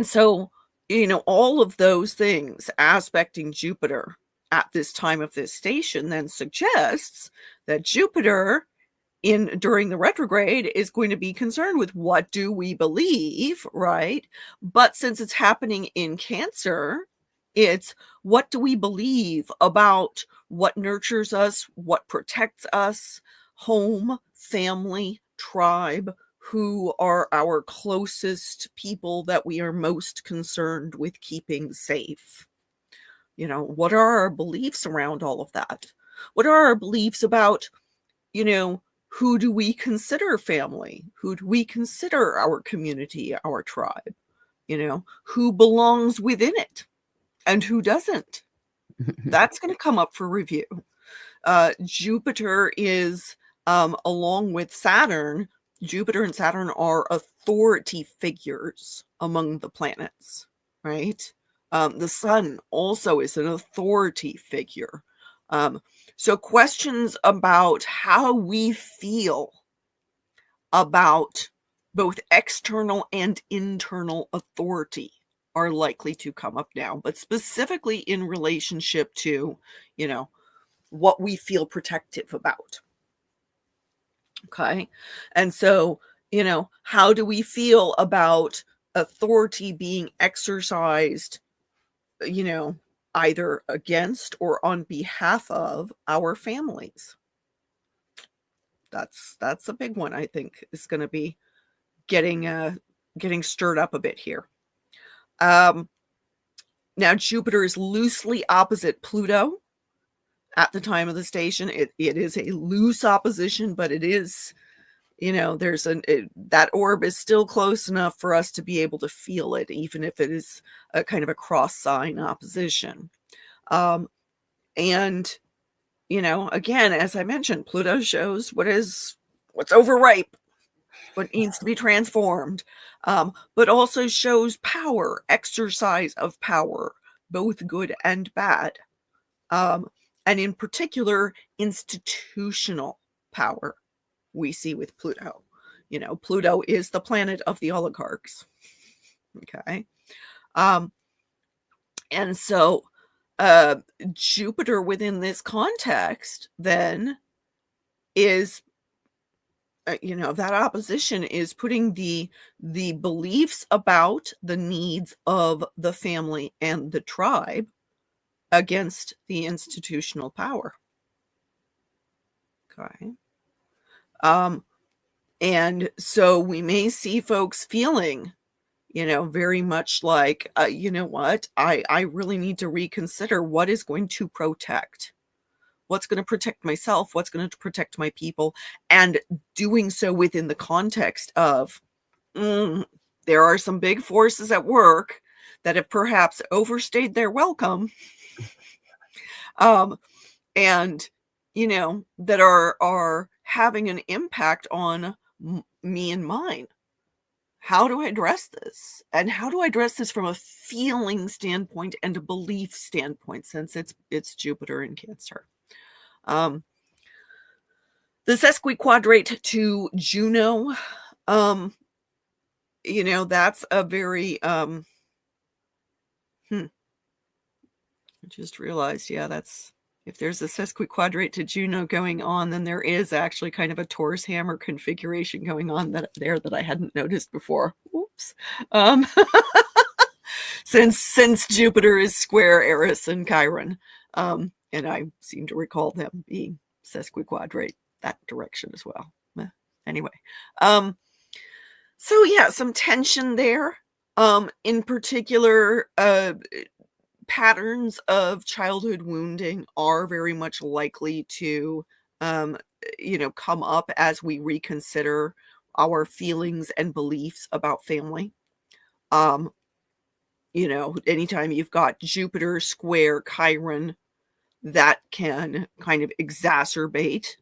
so, all of those things aspecting Jupiter at this time of this station then suggests that Jupiter during the retrograde is going to be concerned with what do we believe, right? But since it's happening in Cancer, it's what do we believe about what nurtures us, what protects us, home, family, tribe, who are our closest people that we are most concerned with keeping safe. What are our beliefs around all of that? What are our beliefs about, who do we consider family? Who do we consider our community, our tribe? Who belongs within it and who doesn't? That's going to come up for review. Jupiter is, along with Saturn, Jupiter and Saturn are authority figures among the planets, right? The sun also is an authority figure. So questions about how we feel about both external and internal authority are likely to come up now, but specifically in relationship to, what we feel protective about. Okay. And so, how do we feel about authority being exercised, either against or on behalf of our families? That's a big one, I think, is going to be getting stirred up a bit here. Now Jupiter is loosely opposite Pluto at the time of the station. It is a loose opposition, but it is, that orb is still close enough for us to be able to feel it, even if it is a kind of a cross sign opposition. And, again, as I mentioned, Pluto shows what's overripe, what needs to be transformed, but also shows power, exercise of power, both good and bad. And in particular, institutional power we see with Pluto. Pluto is the planet of the oligarchs. Okay. And so Jupiter within this context then is, that opposition is putting the beliefs about the needs of the family and the tribe against the institutional power. Okay. And so we may see folks feeling, very much like, you know what, I really need to reconsider what is going to protect. What's going to protect myself? What's going to protect my people? And doing so within the context of, there are some big forces at work that have perhaps overstayed their welcome. And, that are having an impact on me and mine. How do I address this? And how do I address this from a feeling standpoint and a belief standpoint, since it's Jupiter in Cancer? The sesquiquadrate to Juno, that's a very, I just realized, that's, if there's a sesquiquadrate to Juno going on, then there is actually kind of a Taurus hammer configuration going on that I hadn't noticed before. Oops. Since Jupiter is square Eris and Chiron, and I seem to recall them being sesquiquadrate that direction as well. Anyway, so some tension there. In particular, patterns of childhood wounding are very much likely to, come up as we reconsider our feelings and beliefs about family. Anytime you've got Jupiter square Chiron, that can kind of exacerbate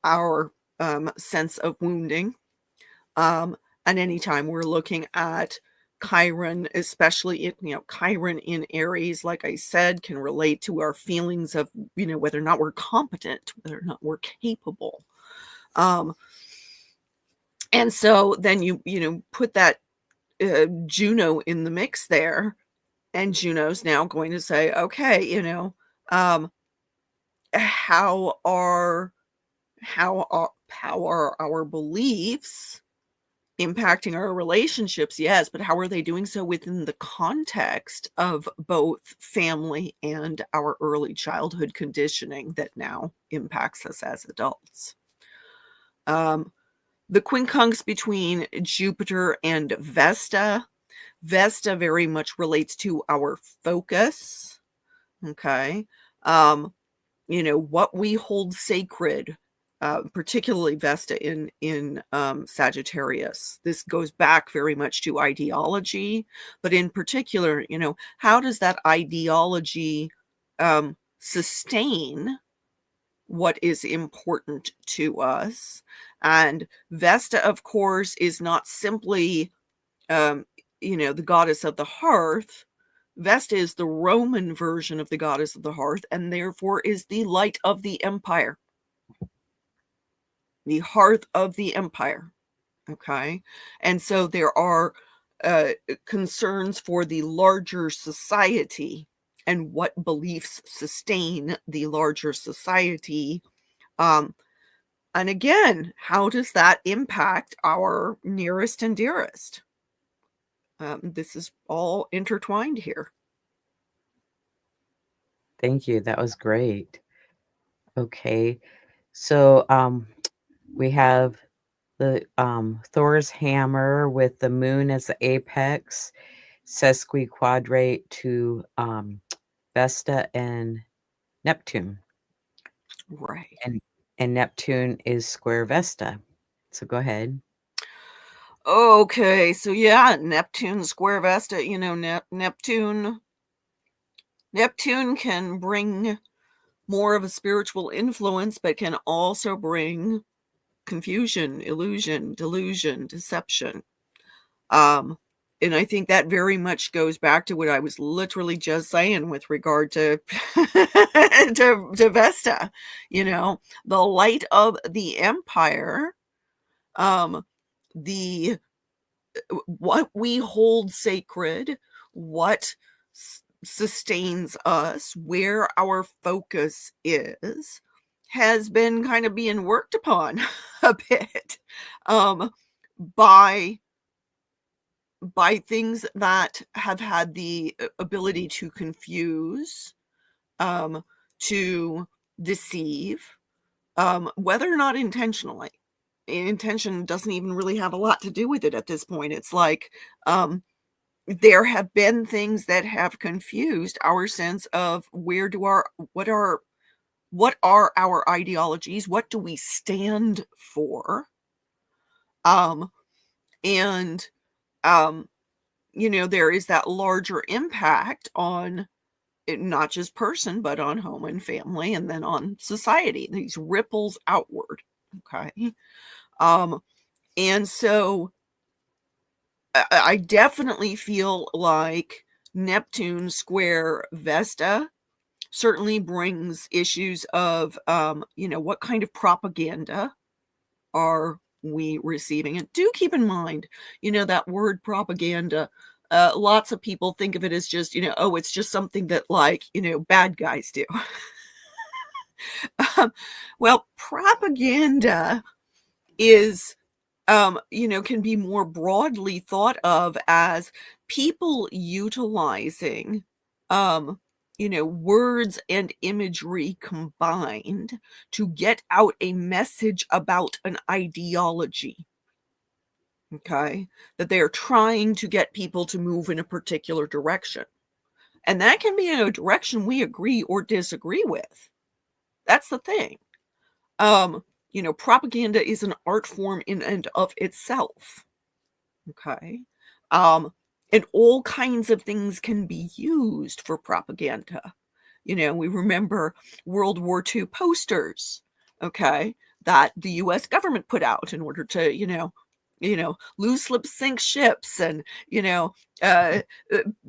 our sense of wounding. And anytime we're looking at Chiron, especially Chiron in Aries, like I said, can relate to our feelings of, whether or not we're competent, whether or not we're capable. And so then you put that Juno in the mix there, and Juno's now going to say, okay, how how are our beliefs impacting our relationships? Yes, but how are they doing so within the context of both family and our early childhood conditioning that now impacts us as adults? The quincunx between Jupiter and Vesta. Vesta very much relates to our focus. Okay. What we hold sacred, particularly Vesta in Sagittarius. This goes back very much to ideology, but in particular, how does that ideology sustain what is important to us? And Vesta, of course, is not simply the goddess of the hearth. Vesta is the Roman version of the goddess of the hearth, and therefore is the light of the empire, the hearth of the empire. Okay. And so there are concerns for the larger society and what beliefs sustain the larger society. And again, how does that impact our nearest and dearest? This is all intertwined here. Thank you. That was great. Okay. So we have the Thor's hammer with the moon as the apex, sesquiquadrate to Vesta and Neptune. Right. And Neptune is square Vesta. So go ahead. Okay, so yeah, Neptune square Vesta, Neptune can bring more of a spiritual influence, but can also bring confusion, illusion, delusion, deception. And I think that very much goes back to what I was literally just saying with regard to to Vesta, the light of the empire, the what we hold sacred, what sustains us, where our focus is, has been kind of being worked upon a bit by things that have had the ability to confuse, to deceive, whether or not intentionally. Intention doesn't even really have a lot to do with it at this point. It's like there have been things that have confused our sense of what are our ideologies, what do we stand for, and there is that larger impact on not just person, but on home and family, and then on society, these ripples outward. Okay. And so I definitely feel like Neptune square Vesta certainly brings issues of, what kind of propaganda are we receiving? And do keep in mind, that word propaganda, lots of people think of it as just, it's just something that bad guys do. Well, propaganda is, can be more broadly thought of as people utilizing, words and imagery combined to get out a message about an ideology. Okay. That they are trying to get people to move in a particular direction. And that can be in a direction we agree or disagree with. That's the thing. Propaganda is an art form in and of itself. Okay. And all kinds of things can be used for propaganda. We remember World War II posters, okay, that the US government put out in order to, lose, slip, sink ships, and,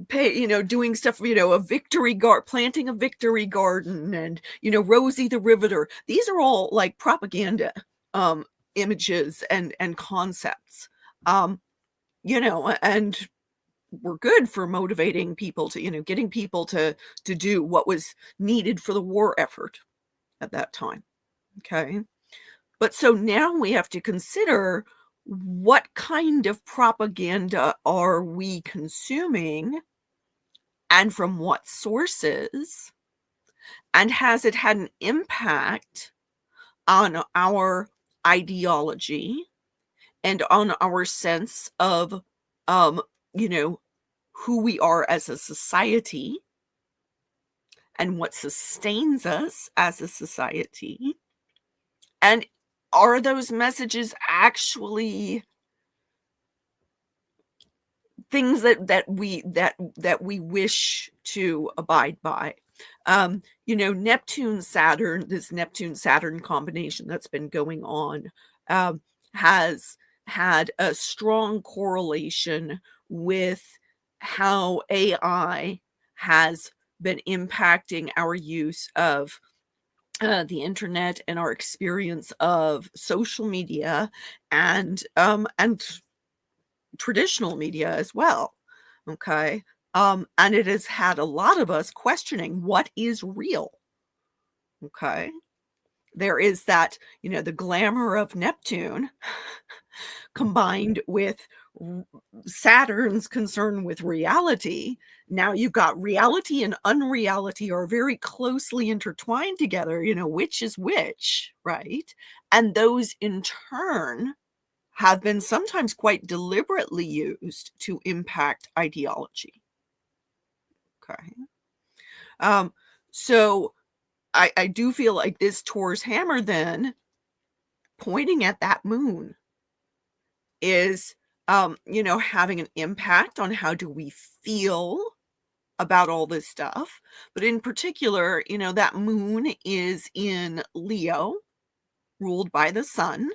pay, doing stuff, a planting a victory garden, and, Rosie the Riveter. These are all like propaganda images and concepts, and were good for motivating people to, getting people to do what was needed for the war effort at that time. Okay. But so now we have to consider, what kind of propaganda are we consuming and from what sources? And has it had an impact on our ideology and on our sense of, um, you know, who we are as a society and what sustains us as a society? And are those messages actually things that we wish to abide by? Neptune Saturn, this Neptune Saturn combination that's been going on, has had a strong correlation with how AI has been impacting our use of the internet and our experience of social media and traditional media as well. Okay. And it has had a lot of us questioning what is real. Okay. There is that, the glamour of Neptune combined with Saturn's concern with reality. Now you've got reality and unreality are very closely intertwined together, which is which, right? And those in turn have been sometimes quite deliberately used to impact ideology. Okay. So I do feel like this Taurus hammer then pointing at that moon is, having an impact on how do we feel about all this stuff. But in particular, that moon is in Leo, ruled by the sun.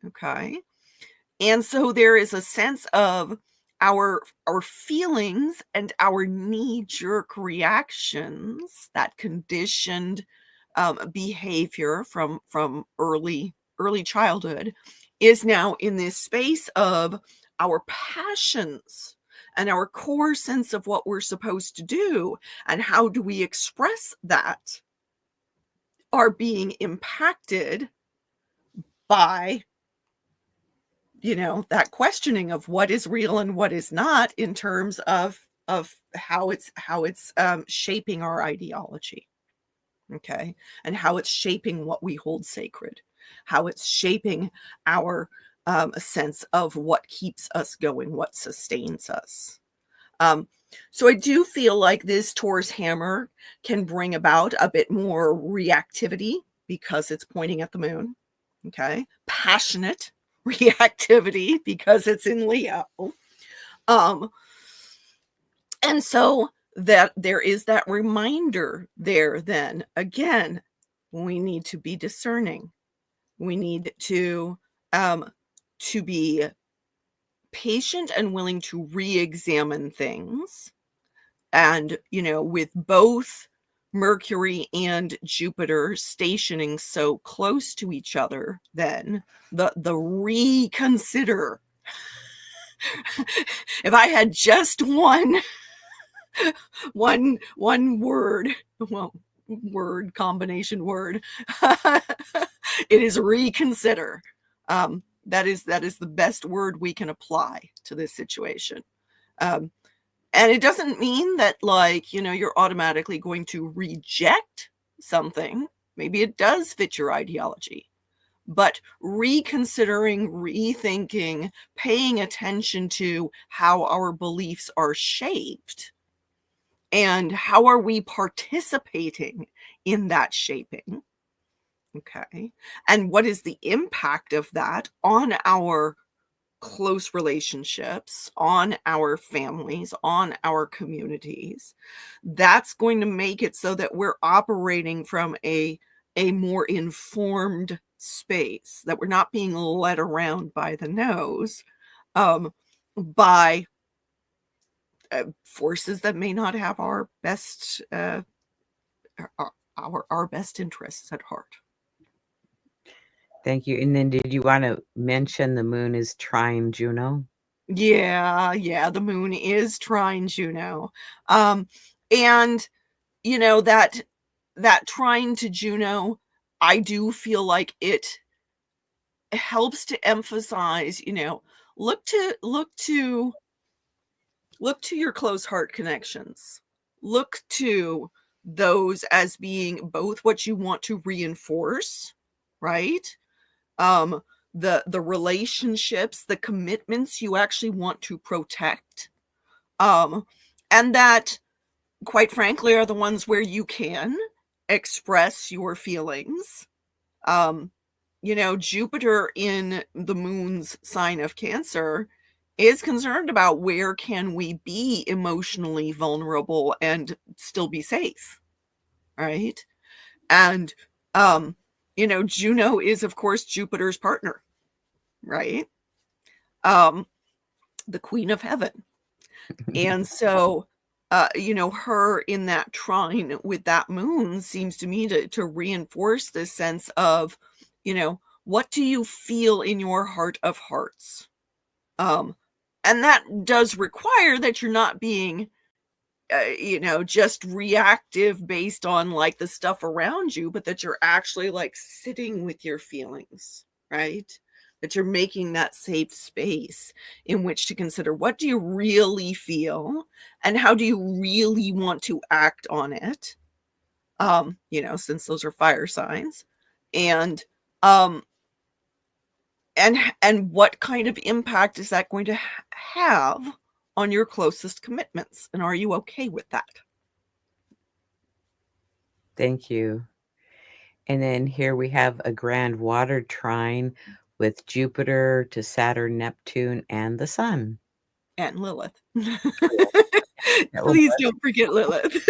Okay. And so there is a sense of our feelings and our knee-jerk reactions, that conditioned behavior from early childhood, is now in this space of our passions and our core sense of what we're supposed to do and how do we express that, are being impacted by that questioning of what is real and what is not, in terms of how it's shaping our ideology. Okay. And how it's shaping what we hold sacred, how it's shaping our sense of what keeps us going, what sustains us. So I do feel like this Taurus hammer can bring about a bit more reactivity because it's pointing at the moon. Okay. Passionate reactivity because it's in Leo. And so that there is that reminder there, then again, we need to be discerning. We need to be patient and willing to re-examine things. And, with both Mercury and Jupiter stationing so close to each other, then the reconsider. If I had just one word, well, combination word, it is reconsider. That is the best word we can apply to this situation. And it doesn't mean that, you're automatically going to reject something. Maybe it does fit your ideology. But reconsidering, rethinking, paying attention to how our beliefs are shaped and how are we participating in that shaping. Okay. And what is the impact of that on our close relationships, on our families, on our communities? That's going to make it so that we're operating from a more informed space, that we're not being led around by the nose by forces that may not have our best our best interests at heart. Thank you. And then did you want to mention the moon is trine Juno? Yeah, the moon is trine Juno. And that trine to Juno, I do feel like it helps to emphasize, look to your close heart connections. Look to those as being both what you want to reinforce, right? Um, the relationships, the commitments you actually want to protect. And that, quite frankly, are the ones where you can express your feelings. Um, Jupiter in the moon's sign of Cancer is concerned about where can we be emotionally vulnerable and still be safe, right? And Juno is, of course, Jupiter's partner, right? Um, the queen of heaven. And so her in that trine with that moon seems to me to reinforce this sense of, what do you feel in your heart of hearts? And that does require that you're not being, just reactive based on like the stuff around you, but that you're actually like sitting with your feelings, right? That you're making that safe space in which to consider, what do you really feel and how do you really want to act on it? Since those are fire signs. And um and what kind of impact is that going to have on your closest commitments, and are you okay with that? Thank you. And then here we have a grand water trine with Jupiter to Saturn, Neptune, and the Sun. And Lilith. That will Please don't forget Lilith.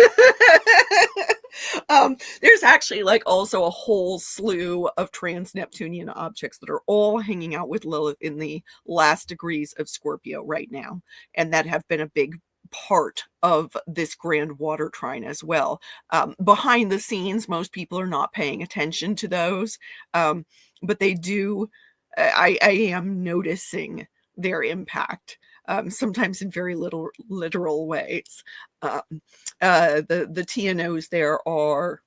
There's actually like also a whole slew of trans-Neptunian objects that are all hanging out with Lilith in the last degrees of Scorpio right now, and that have been a big part of this grand water trine as well. Behind the scenes, most people are not paying attention to those, but they do. I am noticing their impact, sometimes in very little literal ways. The TNOs there are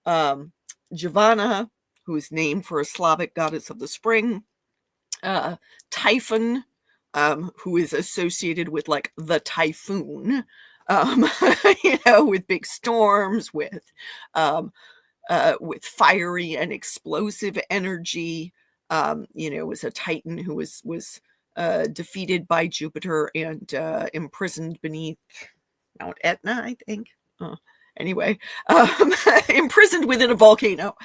Javanna, who is named for a Slavic goddess of the spring, Typhon, who is associated with like the typhoon, with big storms, with fiery and explosive energy. Was a Titan who was defeated by Jupiter and imprisoned beneath Mount Etna, I think. Anyway, imprisoned within a volcano.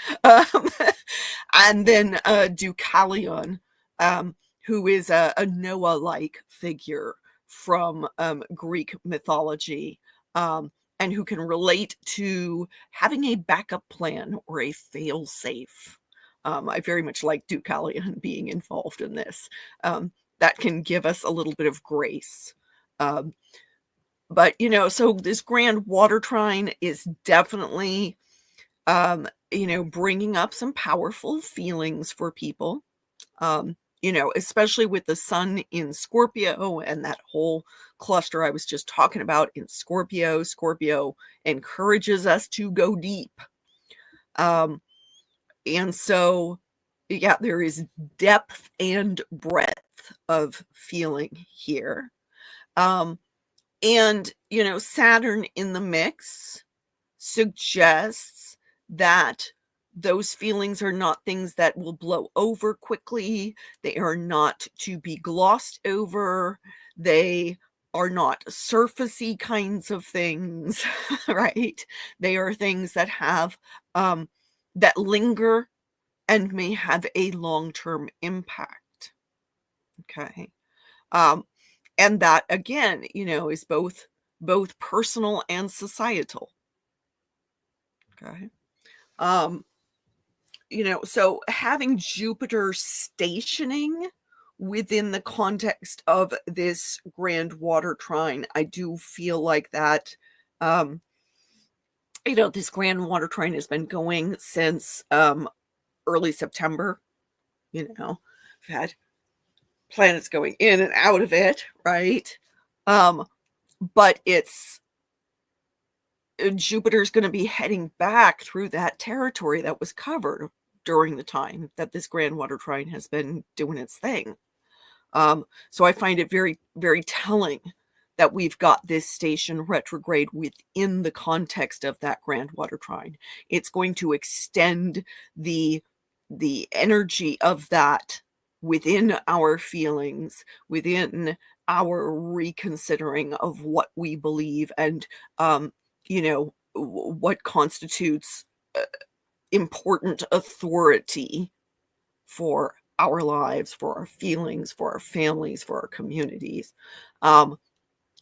And then Deucalion, who is a Noah-like figure from Greek mythology, and who can relate to having a backup plan or a fail-safe. I very much like Deucalion being involved in this. That can give us a little bit of grace. But, so this grand water trine is definitely, bringing up some powerful feelings for people, especially with the sun in Scorpio and that whole cluster I was just talking about in Scorpio. Scorpio encourages us to go deep. And so, yeah, there is depth and breadth of feeling here. And, Saturn in the mix suggests that those feelings are not things that will blow over quickly. They are not to be glossed over. They are not surfacey kinds of things, right? They are things that have, that linger and may have a long-term impact. Okay. And that again, is both personal and societal. Okay. So having Jupiter stationing within the context of this grand water trine, I do feel like that, this grand water trine has been going since early September. We've had planets going in and out of it, right? But it's Jupiter's going to be heading back through that territory that was covered during the time that this grand water trine has been doing its thing. So I find it very, very telling that we've got this station retrograde within the context of that grand water trine. It's going to extend the energy of that within our feelings, within our reconsidering of what we believe, and you know, what constitutes important authority for our lives, for our feelings, for our families, for our communities. Um,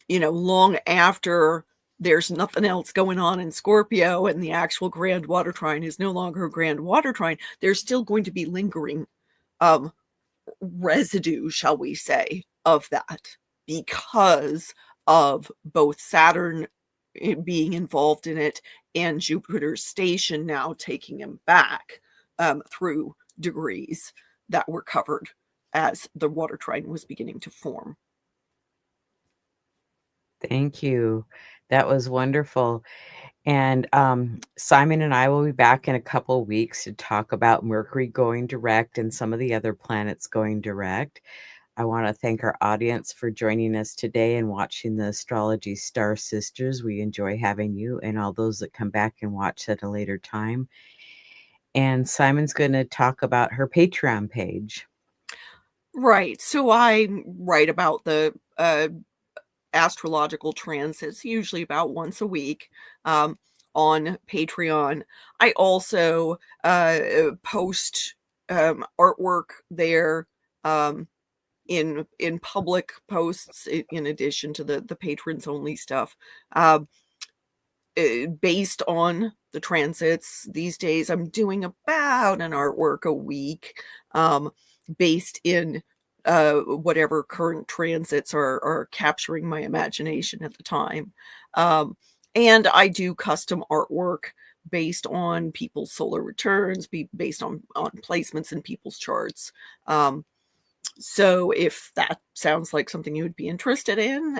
long after there's nothing else going on in Scorpio and the actual grand water trine is no longer a grand water trine, there's still going to be lingering um, residue, shall we say, of that, because of both Saturn being involved in it and Jupiter's station now taking him back through degrees that were covered as the water trine was beginning to form. Thank you. That was wonderful. And Simon and I will be back in a couple weeks to talk about Mercury going direct and some of the other planets going direct. I want to thank our audience for joining us today and watching the Astrology Star Sisters. We enjoy having you and all those that come back and watch at a later time. And Simon's going to talk about her Patreon page. Right. So I write about the astrological transits, usually about once a week, on Patreon. I also post artwork there, in public posts, in addition to the patrons only stuff, based on the transits. These days I'm doing about an artwork a week, based in whatever current transits are capturing my imagination at the time. And I do custom artwork based on people's solar returns, based on placements in people's charts. So if that sounds like something you would be interested in,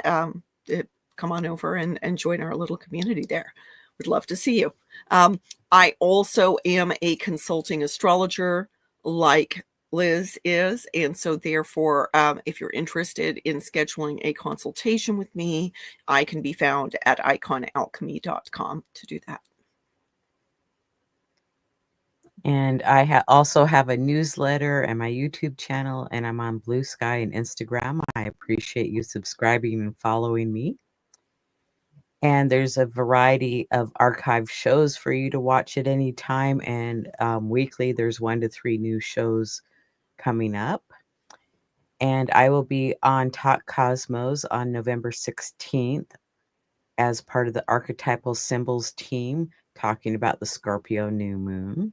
come on over and join our little community there. We'd love to see you. I also am a consulting astrologer like Liz is. And so therefore, if you're interested in scheduling a consultation with me, I can be found at iconalchemy.com to do that. And I also have a newsletter and my YouTube channel, and I'm on Blue Sky and Instagram. I appreciate you subscribing and following me. And there's a variety of archive shows for you to watch at any time. And weekly, there's 1 to 3 new shows coming up. And I will be on Talk Cosmos on November 16th as part of the Archetypal Symbols team, talking about the Scorpio new moon.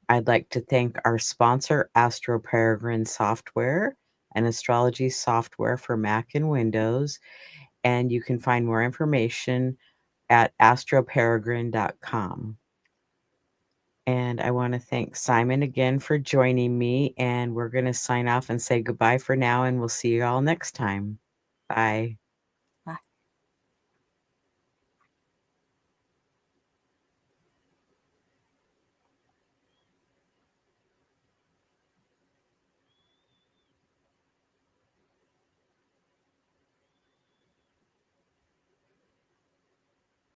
I'd like to thank our sponsor, Astro Peregrine Software, an astrology software for Mac and Windows. And you can find more information at astroperegrine.com. And I want to thank Simon again for joining me. And we're going to sign off and say goodbye for now. And we'll see you all next time. Bye.